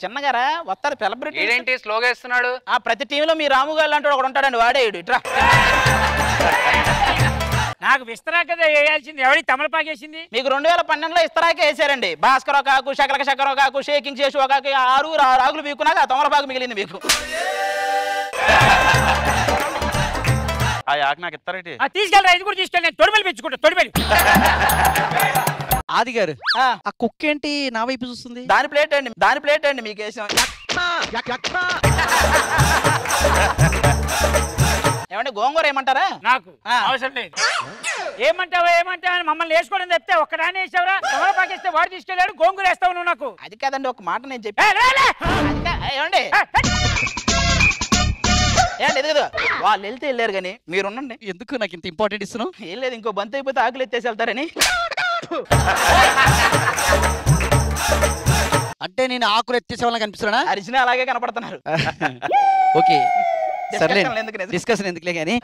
చిన్నగారా వస్తారు సెలబ్రిటీ. ఏంటి స్లోగా ఇస్తున్నాడు? ఆ ప్రతి టీంలో మీ రాము గారు లాంటి ఒకడు ఉంటాడండి, వాడేయుడు. ఇట్రా నాకు విస్తరాకదే వేయాల్సింది. ఎవరి తమలపాకేసింది? మీకు 2012లో ఇస్తరాకే వేసారండి. భాస్కర్ కాకు, శకర కాకు, షేకింగ్ చేసి ఒక 6 రాగులు పీకున్నాక ఆ తమలపాకు మిగిలింది మీకు. ఆ యాక్ నాకు ఇస్తారేంటి? తీసుకెళ్ళి 5 కూడా తీసుకెళ్ళి నేను తొడిమెలు పెంచుకుంటా. తొడిమెలు ఆది గారు, ఆ కుక్క ఏంటి నా వైపు చూస్తుంది? దాని ప్లేట్ అండి మీకు వేసాం. ఏమంటే గోంగూర ఏమంటారా? నాకు అవసరం లేదు. ఏమంటావా అని మమ్మల్ని వేసుకోవడం చెప్తే ఒక్కడానే వేసావురా. తమలపాకేస్తే వాడు తీసుకెళ్ళాడు, గోంగూర వేస్తావు నువ్వు నాకు. అది కాదండి, ఒక మాట నేను చెప్పి ఏమండి ఎదుగుదా వాళ్ళు వెళ్తే వెళ్ళారు కానీ మీరు ఉండండి. ఎందుకు నాకు ఇంత ఇంపార్టెంట్ ఇస్తున్నావు? ఏం లేదు, ఇంకో బంత్ అయిపోతే ఆకులు ఎత్తేసి వెళ్తారని. అంటే నేను ఆకులు ఎత్తేసే వాళ్ళకి కనిపిస్తున్నా? అరిచినా అలాగే కనపడుతున్నారు. ఓకే సర్లే, డిస్కషన్ ఎందుకులే కానీ.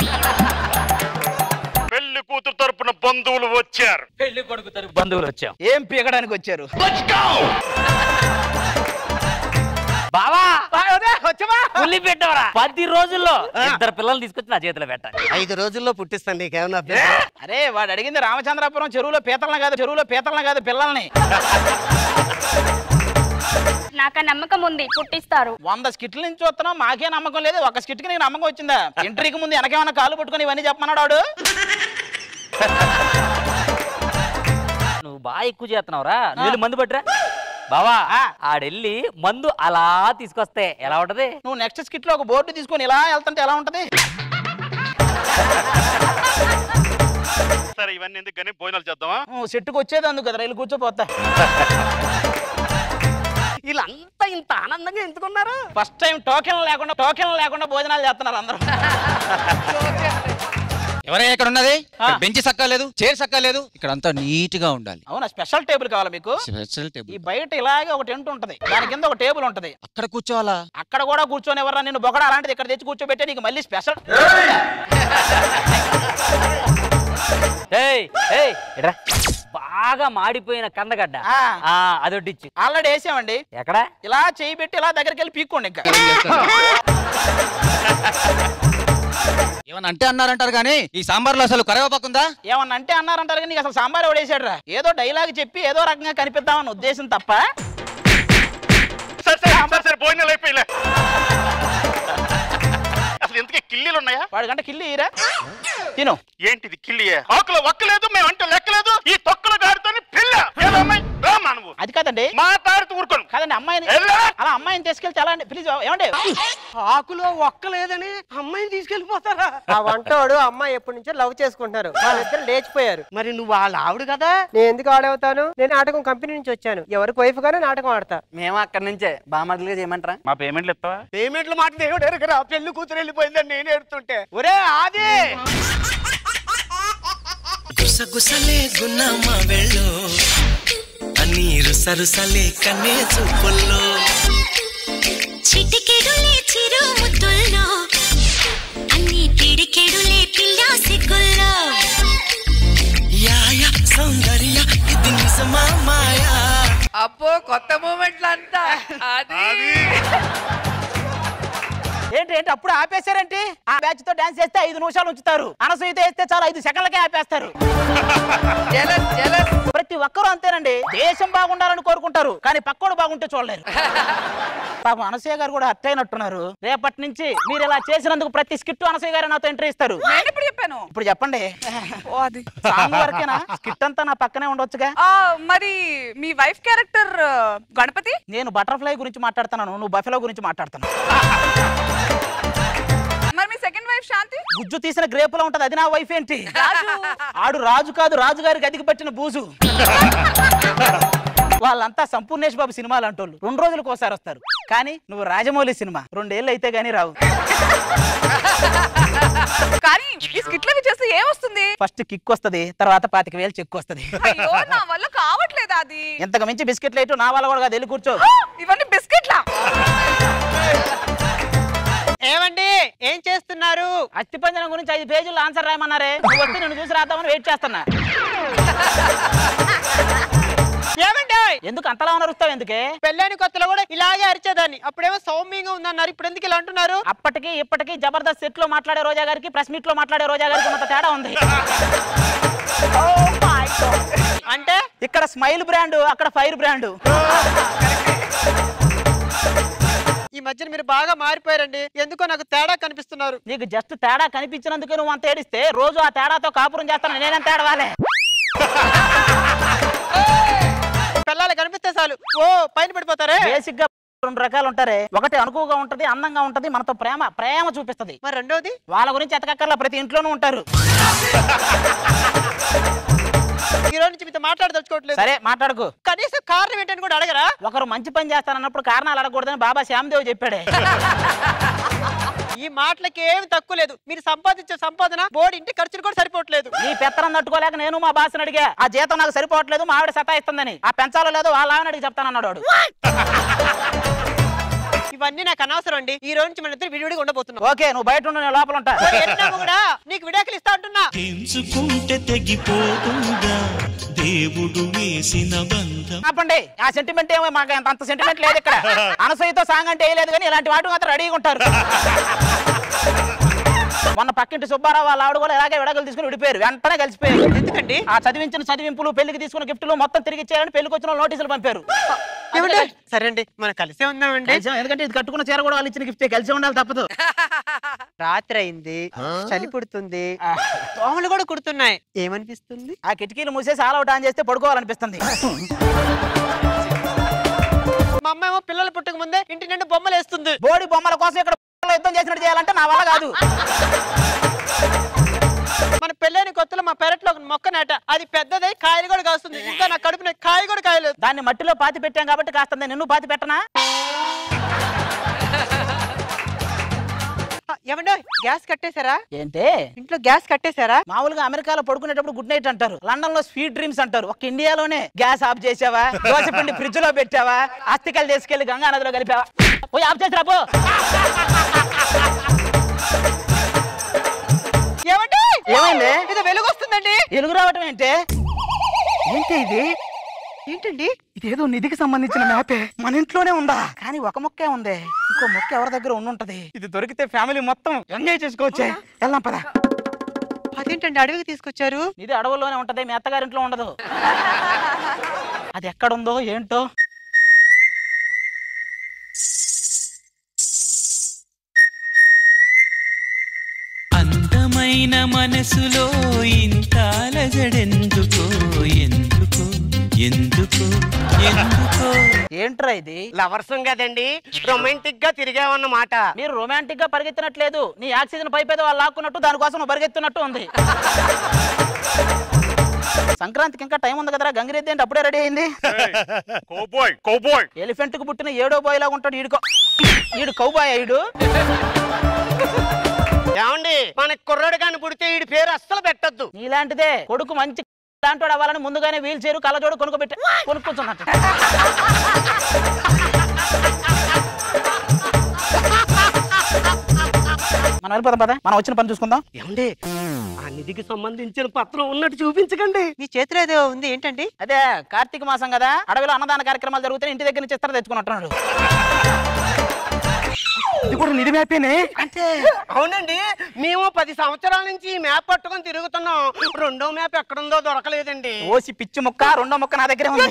పెళ్లి కూతురు తరపున బంధువులు వచ్చారు. పెళ్లి కొడుకు తరపు బంధువులు వచ్చాం. ఏం పీకడానికి వచ్చారు? బావా పుల్లి పెట్టవరా. 10 రోజుల్లో 2 పిల్లలు తీసుకొచ్చి నా చేతిలో పెట్టాలి. 5 రోజుల్లో పుట్టిస్తాను. నీకేమన్నా? అరే వాడు అడిగింది రామచంద్రాపురం చెరువులో పీతలను కాదు పిల్లల్ని. నాకు నమ్మకం ఉంది, పుట్టిస్తారు. 100 స్కిట్ల నుంచి చూస్తున్నాం, మాకే నమ్మకం లేదు. ఒక స్కిట్ కి నీకు నమ్మకం వచ్చిందా? ఎంట్రీకి ముందు వెనకేమన్నా కాలు పట్టుకుని ఇవన్నీ చెప్పమన్నాడు వాడు. నువ్వు బాగా ఎక్కువ చేస్తున్నావురా. నువ్వు మందు పట్టురా బావా. ఆడెళ్ళి మందు అలా తీసుకొస్తే ఎలా ఉంటది? నువ్వు నెక్స్ట్ స్కిట్ లో ఒక బోర్డు తీసుకొని ఇలా వెళ్తుంటే ఎలా ఉంటది? సరే ఇవన్నీ ఎందుకు కానీ భోజనాలు చేద్దామా? సెట్టుకు వచ్చేది అందుకు కదా, రైలు కూర్చోపోతా. వీళ్ళంతా ఇంత ఆనందంగా ఎందుకున్నారు? ఫస్ట్ టైం టోకెన్ లేకుండా భోజనాలు చేస్తున్నారు అందరూ. ఎవరైనా ఇక్కడ ఉన్నది? బెంచ్ సక్కలేదు, చైర్ సక్కలేదు. ఇక్కడ అంతా నీట్ గా ఉండాలి. అవునా? స్పెషల్ టేబుల్ కావాలా మీకు? Special table. ఈ బయట ఇలాగే ఒక టెంట్ ఉంటది, దాని కింద ఒక టేబుల్ ఉంటది. అక్కడ కూర్చోవాలా? అక్కడ కూడా కూర్చొని ఎవరా నిన్ను బొగడ అలాంటిది ఇక్కడ తెచ్చి కూర్చోబెట్టే నీకు మళ్ళీ స్పెషల్. బాగా మాడిపోయిన కందగడ్డ అదొడ్డిచ్చు. ఆల్రెడీ వేసామండి. ఎక్కడ? ఇలా చేయి పెట్టి ఇలా దగ్గరికి వెళ్ళి పీక్కోండి. ఇంకా ఏమన్నా అంటే అన్నారంటారు కానీ ఈ సాంబార్లో అసలు కరివేపాకుందా? ఏమన్నా అంటే అన్నారంటారు కానీ అసలు సాంబార్ ఎవడేసాడు రా? ఏదో డైలాగ్ చెప్పి ఏదో రకంగా కనిపిద్దామని ఉద్దేశం తప్ప. సరే భోజనాలు అయిపోయిలే. అసలు ఎందుకే కిల్లీలు ఉన్నాయా? వాడికంటే కిల్లి ఇరా తిను. ఏంటిది కిల్లియే? ఆకులు ఒక్కలేదు, మేము అంటే లెక్కలేదు. ఈ తొక్కల గాడితో పిల్ల. అది కాదండి, మాట్లాడుతూ ఊరుకోను. తీసుకెళ్ళి చాలా ప్లీజ్ ఏమండి ఆకులో ఒక్కలేదని అమ్మాయిని తీసుకెళ్ళిపోతారా? ఆ వంటోడు అమ్మాయి ఎప్పటి నుంచో లవ్ చేసుకుంటున్నారు, వాళ్ళిద్దరు లేచిపోయారు. మరి నువ్వు వాళ్ళ ఆవిడ కదా. నేను ఎందుకు ఆడవుతాను? నేను నాటకం కంపెనీ నుంచి వచ్చాను, ఎవరికి వైఫ్ గానే నాటకం ఆడతా. మేము అక్కడి నుంచే బామర్దులుగా చేయమంటారా? మా పేమెంట్లు ఇస్తావా? పేమెంట్లు మాట దేవుడు ఎరగరా, పెళ్లి కూతురు వెళ్ళిపోయిందని నేను ఎడుతుంటే. ఒరే ఆది గుసగుసలే గున్నమ్మ వెళ్ళు అన్ని రుసరుసలే కన్నే చూపుల్లో చిటికెడులే చిరు ముద్దుల్లో అన్ని పిడికెడులే పిల్ల సిగ్గుల్లో యాయ సౌందర్య ఇది నిజమా మాయా. అబ్బో కొత్త మూమెంట్లు అంతా అది ఏంటి ఏంటి అప్పుడు ఆపేశారేంటి? ఆ బ్యాచ్ తో డాన్స్ చేస్తే 5 నిమిషాలు ఉంచుతారు, అనసూయతో వేస్తే చాలా 5 సెకండ్లకే ఆపేస్తారు. ప్రతి ఒక్కరూ అంతేనండి, దేశం బాగుండాలని కోరుకుంటారు కానీ పక్కోడు బాగుంటే చూడలేరు. పాపం అనసూయ గారు కూడా హర్ట్ అయినట్టున్నారు. రేపటి నుంచి మీరు ఇలా చేసినందుకు ప్రతి స్కిట్ అనసూయ గారు నాతో ఎంట్రీ ఇస్తారు. ఇప్పుడు చెప్పాను, ఇప్పుడు చెప్పండి. సాంగ్ వరకేనా? స్కిట్ అంతా నా పక్కనే ఉండొచ్చుగా. మరి మీ వైఫ్ క్యారెక్టర్ గణపతి? నేను బటర్ఫ్లై గురించి మాట్లాడుతున్నాను, నువ్వు బఫెలో గురించి మాట్లాడుతున్నావు. మరి మీ సెకండ్ వైఫ్ శాంతి? గుజ్జు తీసిన గ్రేపులో ఉంటది, అది నా వైఫ్ ఏంటి? ఆడు రాజు కాదు, రాజుగారికి గదికి పట్టిన బూజు. వాళ్ళంతా సంపూర్ణేష్ బాబు సినిమాలు అంటోళ్ళు 2 రోజులకు ఒకసారి వస్తారు, కానీ నువ్వు రాజమౌళి సినిమా 2 ఏళ్ళు అయితే గానీ రావు. కానీ ఈ స్కిట్లు చేస్తే ఏమొస్తుంది? ఫస్ట్ కిక్ వస్తది, తర్వాత 25,000 చెక్ వస్తది. అయ్యో నా వల్ల కావట్లేదు అది. ఇంతకు మించి బిస్కెట్లు అయితే నా వల్ల కూడా కాదు, వెళ్ళి కూర్చో. ఇవన్నీ బిస్కెట్లా? ఏమండి ఏం చేస్తున్నారు? అస్థిపంజరం గురించి 5 పేజీలు ఆన్సర్ రాయమన్నారే, నువ్వు వచ్చి నిన్ను చూసి రాద్దామని వెయిట్ చేస్తున్నా. ఏమండి ఎందుకు అంతలా అరుస్తావు? ఎందుకే? పెళ్ళైన కొత్తలో కూడా ఇలాగే అరిచేదాన్ని, అప్పుడేమో సౌమ్యంగా ఉందన్నారు, ఇప్పుడు ఎందుకు ఇలా అంటున్నారు? అప్పటికి ఇప్పటికి జబర్దస్త్ సెట్ లో మాట్లాడే రోజా గారికి ప్రెస్ మీట్ లో మాట్లాడే రోజా గారికి అంత తేడా ఉంది. అంటే ఇక్కడ స్మైల్ బ్రాండ్, అక్కడ ఫైర్ బ్రాండ్. ఈ మధ్యన మీరు బాగా మారిపోయారండి, ఎందుకో నాకు తేడా కనిపిస్తున్నారు. నీకు జస్ట్ తేడా కనిపించినందుకే నువ్వు అంత ఏడిస్తే రోజు ఆ తేడాతో కాపురం చేస్తాను నేనేం తేడవాలే. పిల్లలు కనిపిస్తే చాలు ఓ పైన పడిపోతారే. బేసిక్ గా 2 రకాలు ఉంటారే, ఒకటి అనుకువగా ఉంటది, అందంగా ఉంటది, మనతో ప్రేమ చూపిస్తది. మరి రెండోది? వాళ్ళ గురించి ఎతకక్కర్లా, ప్రతి ఇంట్లోనూ ఉంటారు. ఈ రోజు నుంచి మీతో మాట్లాడదలుచుకోవట్లేదు. సరే మాట్లాడుకో. కనీసం కారణం ఏంటని కూడా అడగరా? ఒకరు మంచి పని చేస్తానన్నప్పుడు కారణాలు అడగకూడదని బాబా శ్యామదేవ్ చెప్పాడే. ఈ మాటలకి ఏమి తక్కువ లేదు, మీరు సంపాదించే సంపాదన బోర్డు ఇంటి ఖర్చులు కూడా సరిపోవట్లేదు. నీ పెత్తనం తట్టుకోలేక నేను మా బాస్ని అడిగా, ఆ జీతం నాకు సరిపోవట్లేదు, మా ఆవిడ సతాయిస్తుందని. ఆ పెంచాలో లేదో వాళ్ళ ఆవిడ అడిగి చెప్తానన్నాడు. ఇవన్నీ నాకు అనవసరం అండి, ఈ రోజు నుంచి మన ఇద్దరు విడివిడిగా ఉండబోతున్నాం. ఓకే, నువ్వు బయట ఉండు, నేను లోపల ఉంటా. కూడా నీకు విడాకులు ఇస్తా అంటున్నా. తెంచుకుంటే తెగిపోతుందా దేవుడు వేసిన బంధం. ఆపండి, ఆ సెంటిమెంట్ ఏమో మాకు అంత సెంటిమెంట్ లేదు ఇక్కడ. అనసూయతో సాంగ్ అంటే వేయలేదు, కానీ ఇలాంటి వాటి మాత్రం రెడీగా ఉంటారు. మొన్న పక్కింటి సుబ్బారావు వాళ్ళ ఆవిడ కూడా ఇలాగే విడాకులు తీసుకుని విడిపోయారు, వెంటనే కలిసిపోయారు. ఎందుకండి? ఆ చదివించిన చదివింపులు, పెళ్లికి తీసుకున్న గిఫ్ట్లు మొత్తం తిరిగి ఇచ్చేయాలని పెళ్లికి వచ్చిన నోటీసులు పంపారు. సరే అండి మనం కలిసే ఉందామండి. ఎందుకంటే ఇది కట్టుకున్న చీర కూడా వాళ్ళు ఇచ్చిన గిఫ్ట్, కలిసి ఉండాలి, తప్పదు. రాత్రి అయింది, చలి పుడుతుంది, దోమలు కూడా కుడుతున్నాయి, ఏమనిపిస్తుంది? ఆ కిటికీలు మూసేసి ఆల్ అవుట్ ఆన్ చేస్తే పడుకోవాలనిపిస్తుంది. మా అమ్మ ఏమో పిల్లలు పుట్టక ముందే ఇంటి నిండా బొమ్మలు వేస్తుంది. బోడి బొమ్మల కోసం ఇక్కడ యుద్ధం చేసినట్టు చేయాలంటే నా వల్ల కాదు. మన పెళ్ళైన కొత్తలో మా పెరట్లో ఒక మొక్క నాట, అది పెద్దదై కాయలు కూడా కాస్తుంది, ఇంకా నా కడుపున కాయ కూడా కాయలేదు. దాన్ని మట్టిలో పాతి పెట్టాం కాబట్టి కాస్తుంది, నిన్ను పాతి పెట్టనా? ఏమండో గ్యాస్ కట్టేశారా? ఏంటి ఇంట్లో గ్యాస్ కట్టేశారా? మామూలుగా అమెరికాలో పడుకునేటప్పుడు గుడ్ నైట్ అంటారు, లండన్ లో స్వీట్ డ్రీమ్స్ అంటారు. ఒక ఇండియాలోనే గ్యాస్ ఆఫ్ చేసావా, దోశపిండి ఫ్రిడ్జ్ లో పెట్టావా, అస్థికలు తీసుకెళ్లి గంగా నదిలో కలిపావా? పోయి ఆఫ్ చేసిరా పో. ఏమైంది? ఇది వెలుగు వస్తుందండి. వెలుగు రావటం ఏంటి? ఏంటి ఇది? ఏంటండి? ఇదేదో నిధికి సంబంధించిన మ్యాపే, మన ఇంట్లోనే ఉందా? కానీ ఒక మొక్కే ఉంది, ఇంకో మొక్క ఎవరి దగ్గర ఉండుంటది. ఇది దొరికితే ఫ్యామిలీ మొత్తం ఎంజాయ్ చేసుకోవచ్చే. వెళ్దాం పద. అదేంటండి అడవికి తీసుకొచ్చారు? ఇది అడవుల్లోనే ఉంటది, మీ అత్తగారింట్లో ఉండదు. అది ఎక్కడుందో ఏంటో. అందమైన మనసులో ఇంత అలజడెందుకో, ఎందుకో ఎందుకు ఎందుకో ఏంట్రా ఇది? లవర్స్ కదండి, రొమాంటిక్ గా తిరిగామన్నమాట. మీరు రొమాంటిక్ గా పరిగెత్తినట్లేదు, నీ ఆక్సిజన్ పైప్ ఏదో వాళ్ళు లాక్కున్నట్టు దానికోసం నువ్వు పరిగెత్తున్నట్టు ఉంది. సంక్రాంతికి ఇంకా టైం ఉంది కదరా, గంగిరెద్ది అంటే అప్పుడే రెడీ అయింది. ఎలిఫెంట్ కు పుట్టిన 7వ బాయ్ లాగా ఉంటాడు ఈడు కౌబాయ్ ఈడు. ఏమండి, మన కుర్రాడు కానీ పుడితే ఈ పేరు అస్సలు పెట్టద్దు. నీలాంటిదే కొడుకు మంచి లాంటి అవ్వాలని ముందుగానే వీల్ చైర్ కళ్ళజోడు కొనుక్కుంటున్నట్టు. మనం వెళ్ళిపోదాం పద, మనం వచ్చిన పని చూసుకుందాం. ఏమండి, ఆ నిధికి సంబంధించిన పత్రం ఉన్నట్టు చూపించకండి. మీ చేతిలో ఏదో ఉంది, ఏంటండి? అదే కార్తీక మాసం కదా, అడవిలో అన్నదాన కార్యక్రమాలు జరుగుతాయి, ఇంటి దగ్గర నుంచి ఇస్తారు తెచ్చుకున్నట్టున్నాడు. ఇది కూడా నిధి మ్యాపేనే అంటే? అవునండి, మేము 10 సంవత్సరాల నుంచి ఈ మ్యాప్ పట్టుకొని తిరుగుతున్నాం. 2వ మ్యాప్ ఎక్కడుందో దొరకలేదండి. ఓసి పిచ్చి ముక్క, 2వ ముక్క నా దగ్గరే ఉంది.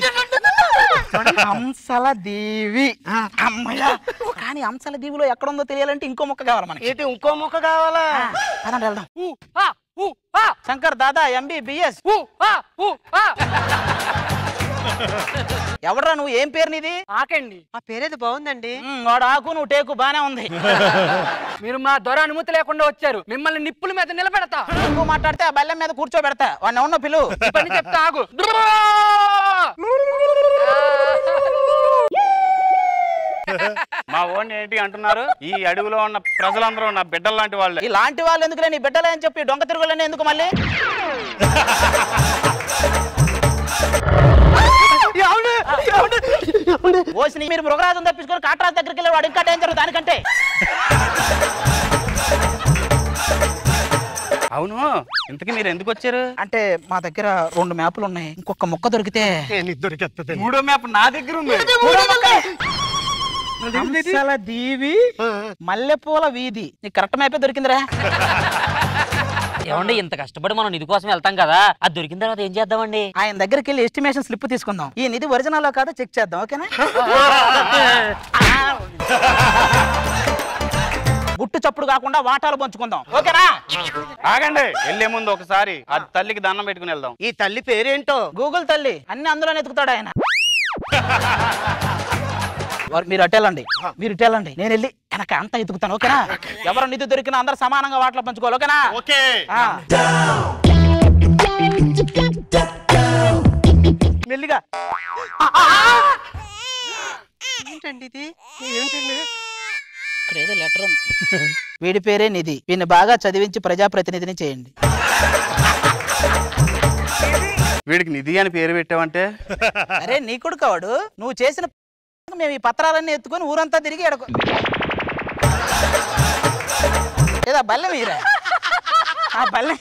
హంసల దీవి. అమ్మయ్య, కానీ హంసల దీవిలో ఎక్కడుందో తెలియాలంటే ఇంకో ముక్క కావాలి మనకి. ఏంటి ఇంకో ముక్క కావాలా? పదండి వెళ్దాం. శంకర్ దాదా MBBS. ఎవడరా నువ్వు, ఏం పేరు నీది? ఆకండి. ఆ పేరేది బాగుందండి. వాడు ఆకు, నువ్వు టేకు, బానే ఉంది. మీరు మా దొర అనుమతి లేకుండా వచ్చారు, మిమ్మల్ని నిప్పుల మీద నిలబెడతా. నువ్వు మాట్లాడితే ఆ బల్లెం మీద కూర్చోబెడతా. వాడిని ఉన్న పిలు పని చెప్తా, ఆగు. మా ఓన్ ఏంటి అంటున్నారు? ఈ అడవిలో ఉన్న ప్రజలందరూ నా బిడ్డలు లాంటి వాళ్ళే. ఇలాంటి వాళ్ళు ఎందుకులే, నీ బిడ్డలే అని చెప్పి డొంక తిరుగులని ఎందుకు మళ్ళీ? ఓసిని మీరు మృగరాజం తప్పించుకొని కాట్రాజు దగ్గరికి వెళ్ళి వాడు ఇంకా డేంజర్ దానికంటే. అవును, ఇంతకీ మీరు ఎందుకు వచ్చారు? అంటే మా దగ్గర 2 మ్యాపులు ఉన్నాయి, ఇంకొక ముక్క దొరికితే. దొరికేస్తుంది. 3వ మ్యాప్ నా దగ్గర ఉంది. హంసల దీవి, మల్లెపూల వీధి. నీకు కరెక్ట్ మ్యాపే దొరికిందిరా. ఏమండి, ఇంత కష్టపడి మనం నిధి కోసం వెళ్తాం కదా, అది దొరికిన తర్వాత ఏం చేద్దామండి? ఆయన దగ్గరికి వెళ్ళి ఎస్టిమేషన్ స్లిప్ తీసుకుందాం. ఈ నిధి ఒరిజినల్ కాదో చెక్ చేద్దాం, ఓకేనా? గుట్టు చప్పుడు కాకుండా వాటాలు పంచుకుందాం, ఓకేనా? ఆగండి, వెళ్లే ముందు ఒకసారి ఆ తల్లికి దండం పెట్టుకుని వెళ్దాం. ఈ తల్లి పేరేంటో? గూగుల్ తల్లి. అన్ని అందులోనే ఎత్తుకుతాడు ఆయన. మీరు అటెళ్ళండి, మీరు ఇటెళ్ళండి, నేను వెళ్ళి వెనక అంతా ఎత్తుకుతాను, ఓకేనా? ఎవరు నిధి దొరికినా అందరూ సమానంగా వాటిలో పంచుకోవాలి, ఓకేనా? ఓకే. మెల్లిగా. ఏంటండి ఇది? ఏంటండి? ఇక్కడ ఏదో లెటర్ ఉంది. వీడి పేరే నిధి, వీడిని బాగా చదివించి ప్రజాప్రతినిధిని చేయండి. వీడికి నిధి అని పేరు పెట్టావంటే? అరే నీ కొడుకు వాడు, నువ్వు చేసిన మేము ఈ పత్రాలన్నీ ఎత్తుకొని ఊరంతా తిరిగి ఎడకు ఏదా బల్లె మీరా ఆ బల్లె.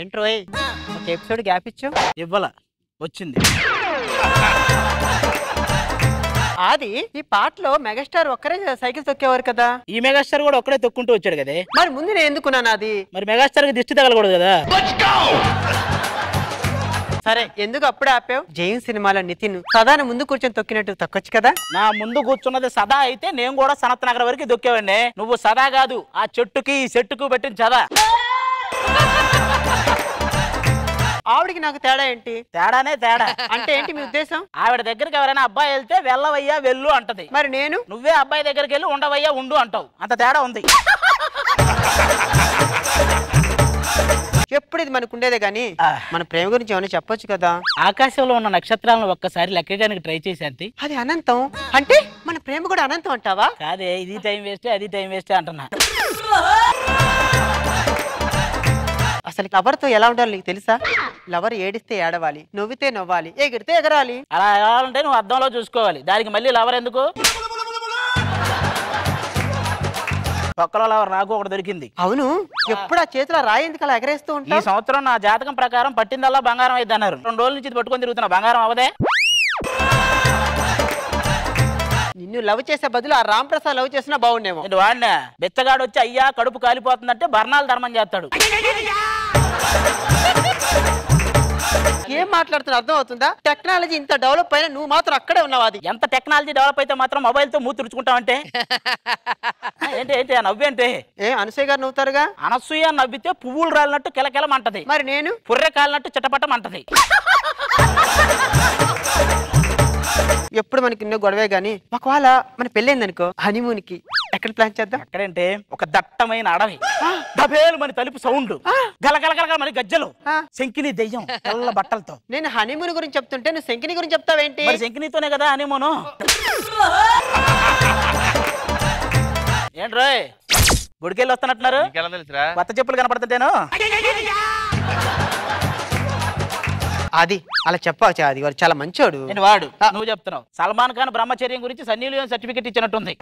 ఏంట్రోయ్, ఒక ఎపిసోడ్ గ్యాప్ ఇచ్చావు? ఇవ్వాల వచ్చింది. అది ఈ పాటలో మెగాస్టార్ ఒక్కరే సైకిల్ తొక్కేవారు కదా. ఈ మెగాస్టార్ కూడా ఒక్కడే తొక్కుంటూ వచ్చాడు కదా. మరి ముందు నేను ఎందుకున్నాను? అది మరి మెగాస్టార్ కి దిష్టి తగలకూడదు కదా. సరే, ఎందుకు అప్పుడే ఆపావు? జైన్ సినిమాలో నితిన్ సదాని ముందు కూర్చొని తొక్కినట్టు తొక్కొచ్చు కదా. నా ముందు కూర్చున్నది సదా అయితే నేను కూడా సనత్ నగర్ వరకు దొక్కేవాడిని. నువ్వు సదా కాదు, ఆ చెట్టుకి ఈ చెట్టుకు పెట్టిన చదా. ఆవిడికి నాకు తేడా ఏంటి? తేడానే తేడా. అంటే ఏంటి మీ ఉద్దేశం? ఆవిడ దగ్గరికి ఎవరైనా అబ్బాయి వెళ్తే వెళ్ళవయ్యా వెళ్ళు అంటది. మరి నేను? నువ్వే అబ్బాయి దగ్గరికి వెళ్ళి ఉండవయ్యా ఉండు అంటావు. అంత తేడా ఉంది. ఎప్పుడు ఇది మనకు ఉండేదే గానీ మన ప్రేమ గురించి ఏమైనా చెప్పొచ్చు కదా. ఆకాశంలో ఉన్న నక్షత్రాలను ఒక్కసారి లెక్కడానికి ట్రై చేసేంత. అది అనంతం అంటే మన ప్రేమ కూడా అనంతం అంటావా? కాదే, ఇది టైం వేస్టే అది టైం వేస్టే అంటున్నా. అసలు లవర్తో ఎలా ఉండాలి నీకు తెలుసా? లవర్ ఏడిస్తే ఏడవాలి, నవ్వితే నవ్వాలి, ఎగిరితే ఎగరాలి. అలా ఎగాలంటే నువ్వు అద్దంలో చూసుకోవాలి. దానికి మళ్ళీ లవర్ ఎందుకు? పక్కలో లవర్ నాకు ఒకటి దొరికింది. అవును, ఎప్పుడు ఆ చేతిలో రాయి ఎందుకు అలా ఎగరేస్తూ ఉంటా? ఈ సంవత్సరం నా జాతకం ప్రకారం పట్టిందల్లా బంగారం అయింది అన్నారు. 2 రోజుల నుంచి పట్టుకొని తిరుగుతున్నా, బంగారం అవదే. నిన్ను లవ్ చేసే బదులు ఆ రామ్ ప్రసాద్ లవ్ చేసినా బాగుండేమో. వాడినా బెచ్చగాడు వచ్చి అయ్యా కడుపు కాలిపోతుందంటే బర్ణాలు ధర్మం చేస్తాడు. ఏం మాట్లాడుతున్నా అర్థం అవుతుందా? టెక్నాలజీ ఇంత డెవలప్ అయినా నువ్వు మాత్రం అక్కడే ఉన్నావు. అది ఎంత టెక్నాలజీ డెవలప్ అయితే మాత్రం మొబైల్ తో మూతి తుడుచుకుంటావంటే ఏంటి ఏంటి నవ్వేంటే? ఏ అనసూయ గారు నవ్వుతారుగా? అనసూయ నవ్వితే పువ్వులు రాలినట్టు కిలకిలమంటది. మరి నేను పుర్రె కాలినట్టు చిటపటమంటది. ఎప్పుడు మనకి ఎన్నో గొడవే గానీ ఒకవేళ మన పెళ్ళైందనుకో హనీమూన్ కి ఎక్కడ ప్లాన్ చేద్దాం? ఎక్కడంటే ఒక దట్టమైన అడవి, డబేలు మన తలుపు సౌండ్, గలగలగల మన గజ్జలు, శంకిని దెయ్యం తెల్ల బట్టలతో. నేను హనీమూన్ గురించి చెప్తుంటే నువ్వు శంకిని గురించి చెప్తావేంటి? మరి శంకినితోనే కదా హనీమూను. ఏంట్రోయ్ గుడికెళ్ళి వస్తున్నట్టున్నారు? కొత్త చెప్పులు కనపడుతుంటేను. అది అలా చెప్పవచ్చు. అది వాడు చాలా మంచోడు. నేను వాడు నువ్వు చెప్తున్నావు. సల్మాన్ ఖాన్ బ్రహ్మచర్యం గురించి సన్నీ లియోన్ సర్టిఫికెట్ ఇచ్చినట్టుంది.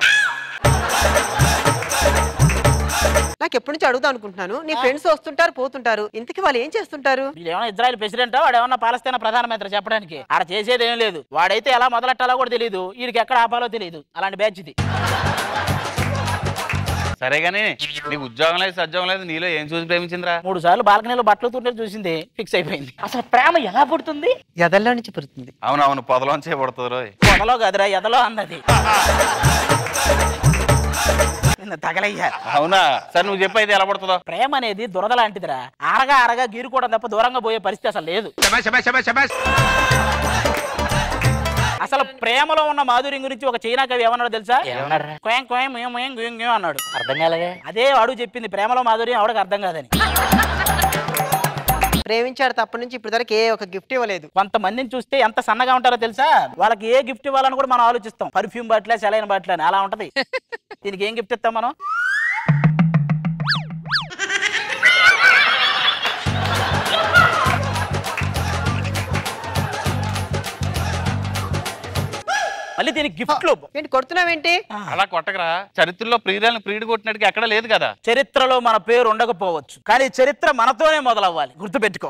నాకు ఎప్పటి నుంచి అడుగుతా అనుకుంటున్నాను. నీ ఫ్రెండ్స్ వస్తుంటారు పోతుంటారు, ఇంతకీ వాళ్ళు ఏం చేస్తుంటారు? ఏమన్నా ఇజ్రాయెల్ ప్రెసిడెంట్, వాడు ఏమన్నా పాలస్తీనా ప్రధానమంత్రి చెప్పడానికి. ఆడ చేసేది ఏం లేదు. వాడైతే ఎలా మొదలెట్టాలో కూడా తెలియదు, వీడికి ఎక్కడ ఆపాలో తెలియదు. అలాంటి బ్యాచ్ ఇది. సరే గానీ నీకు ఉద్యోగం లేదు సద్యోగం లేదు, నీలో ఏం చూసి ప్రేమించిందిరా? 3 సార్లు బాల్కనీలో బట్టలు తుంటే చూసింది, ఫిక్స్ అయిపోయింది. అసలు ప్రేమ ఎలా పుడుతుంది? ఎదల్లో నుంచి పుడుతుంది. అవునవును, పొదలోంచే పడుతుంది. పొదలో కదరా ఎదలో అన్నది. తగలయ్యా. అవునా? సరే నువ్వు చెప్పైతే ఎలా పడుతుందో. ప్రేమ అనేది దురద లాంటిదిరా. ఆరగా గీరుకోవడం తప్ప దూరంగా పోయే పరిస్థితి అసలు లేదు. అసలు ప్రేమలో ఉన్న మాధుర్యం గురించి ఒక చైనా కవి ఏమన్నాడు తెలుసా? అన్నాడు. అర్థం కాలేదే. అదే వాడు చెప్పింది, ప్రేమలో మాధుర్యం ఆవిడకి అర్థం కాదని. ప్రేమించాడు తప్పటి నుంచి ఇప్పుడు దానికి ఏ ఒక గిఫ్ట్ ఇవ్వలేదు. కొంతమందిని చూస్తే ఎంత సన్నగా ఉంటారో తెలుసా? వాళ్ళకి ఏ గిఫ్ట్ ఇవ్వాలని కూడా మనం ఆలోచిస్తాం. పర్ఫ్యూమ్ బాటిల్, సెలైన్ బాటిల్ అని అలా ఉంటది. దీనికి ఏం గిఫ్ట్ ఇస్తాం మనం? మళ్ళీ దీనికి గిఫ్ట్లు ఏంటి కొడుతున్నావేంటి? అలా కొట్టకరా. చరిత్రలో ప్రియురాలను ప్రియుడు కొట్టినట్టుగా ఎక్కడ లేదు కదా. చరిత్రలో మన పేరు ఉండకపోవచ్చు, కానీ చరిత్ర మనతోనే మొదలవ్వాలి. గుర్తుపెట్టుకో.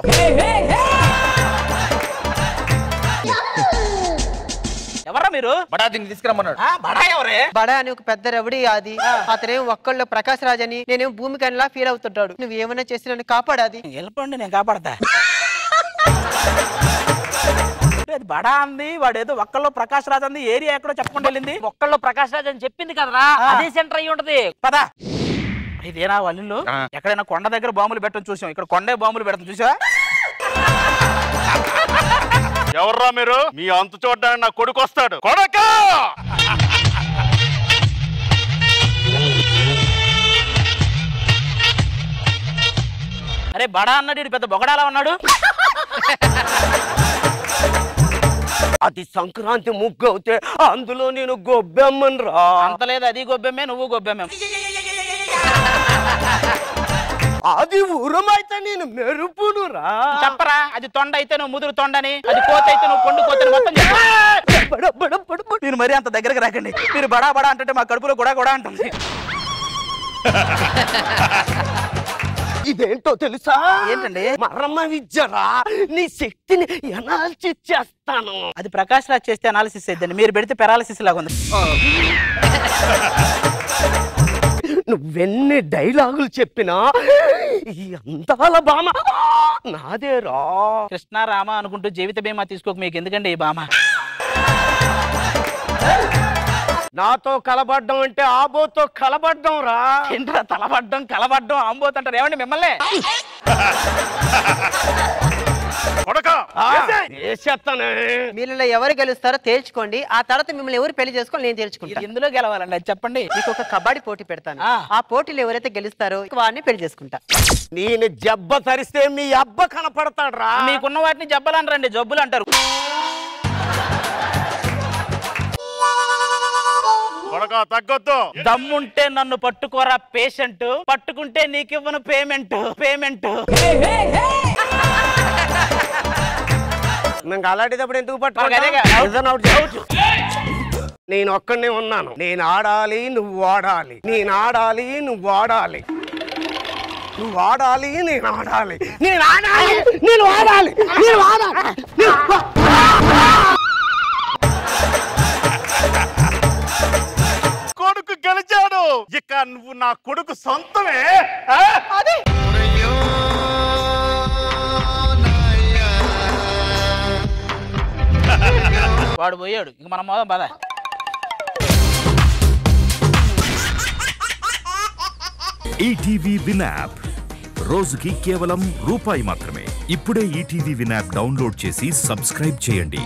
ఎవరా మీరు? బడా దీన్ని తీసుకురమ్మన్నాడు. బడా ఎవరే? బడా అని ఒక పెద్ద రవిడి. అది అతనేం ఒక్కళ్ళు ప్రకాశ్ రాజ్ అని, నేనేం భూమికనిలా ఫీల్ అవుతుంటాడు. నువ్వు ఏమైనా చేసి నన్ను కాపాడాది. వెళ్ళిపోండి, నేను కాపాడతా. బడా అంది, వాడు ఏదో ఒక్కళ్ళు ప్రకాశ్ రాజ్ అంది. ఏరియా ఎక్కడో చెప్పకుండా వెళ్ళింది. ఒక్కళ్ళు ప్రకాశ్ రాజ్ అని చెప్పింది కదరా, అదే సెంటర్ అయ్యి ఉంటది. పదా ఇదేనా వాళ్ళు? ఎక్కడైనా కొండ దగ్గర బాంబులు పెట్టడం చూసాం, ఇక్కడ కొండే బాంబులు పెడతాం చూసా? ఎవర్రా మీరు? మీ అంతు చూడడానికి నా కొడుకు వస్తాడు. కొడక అరే బడా అన్నాడు, పెద్ద బొగడాలా ఉన్నాడు. అది సంక్రాంతి ముగ్గు అవుతే అందులో నేను గొబ్బెమ్మను రా. అంత లేదు, అది గొబ్బెమ్మే, నువ్వు గొబ్బెమ్మే. అది ఉరమైతే నేను మెరుపును రా. చెప్పరా, అది తొండ అయితే నువ్వు ముదురు తొండని, అది కోత అయితే నువ్వు కొండు కోతని మొత్తం మీరు మరీ అంత దగ్గరకు రాకండి. మీరు బడా బడా అంటే మా కడుపులో కూడా కూడా అంటుంది. ఇదేంటో తెలుసా? ఏంటండి? మరమ్మ విద్యరా. నీ శక్తిని ఎనాలిసిస్ చేస్తాను. అది ప్రకాష్ రాజ్ చేస్తే అనాలిసిస్ అయిద్దండి, మీరు పెడితే పెరాలిసిస్ లాగా ఉంది. నువ్వెన్ని డైలాగులు చెప్పినా ఈ అందాల బామ నాదేరా. కృష్ణ రామ అనుకుంటూ జీవిత బీమా తీసుకోక మీకు ఎందుకండి ఈ బామ? నాతో కలబడ్డం అంటే ఆబోతో కలబడ్డం రా. ఏంట్రా తలబడ్డం కలబడ్డం ఆంబోత్ అంటారు? ఏమండి మిమ్మల్ని? మీలో ఎవరు గెలుస్తారో తేల్చుకోండి. ఆ తర్వాత మిమ్మల్ని ఎవరు పెళ్లి చేసుకోవాలి నేను తేల్చుకుంటా. ఎందులో గెలవాలండి అది చెప్పండి. మీకు ఒక కబడ్డీ పోటీ పెడతాను. ఆ పోటీలో ఎవరైతే గెలుస్తారో వాడిని పెళ్లి చేసుకుంటా. నేను జబ్బ తరిస్తే మీ అబ్బ కనపడతాడు రా. మీకున్న వాటిని జబ్బలు అంటారండి, జబ్బులు అంటారు. తగ్గొద్దు. దమ్ముంటే నన్ను పట్టుకోరా పేషెంట్, పట్టుకుంటే నీకివ్వను పేమెంట్. నాకు అలాంటిదప్పుడు ఎందుకు పట్టుకో? నేను ఒక్కడనే ఉన్నాను. నేను ఆడాలి, నువ్వు ఆడాలి. నేను ఆడాలి, నువ్వు ఆడాలి. నువ్వు ఆడాలి, నేను ఆడాలి. నేను ఆడాలి, నేను ఆడాలి. నేను ఆడాలి. కొడుకు గెలిచాడు. ఇక నువ్వు నా కొడుకు సొంతమే. వాడు పోయాడు ఇంక మనం మొదం పద. ఈటీవీ విన్ యాప్ రోజుకి కేవలం రూపాయి మాత్రమే. ఇప్పుడే ఈటీవీ విన్ యాప్ డౌన్లోడ్ చేసి సబ్స్క్రైబ్ చేయండి.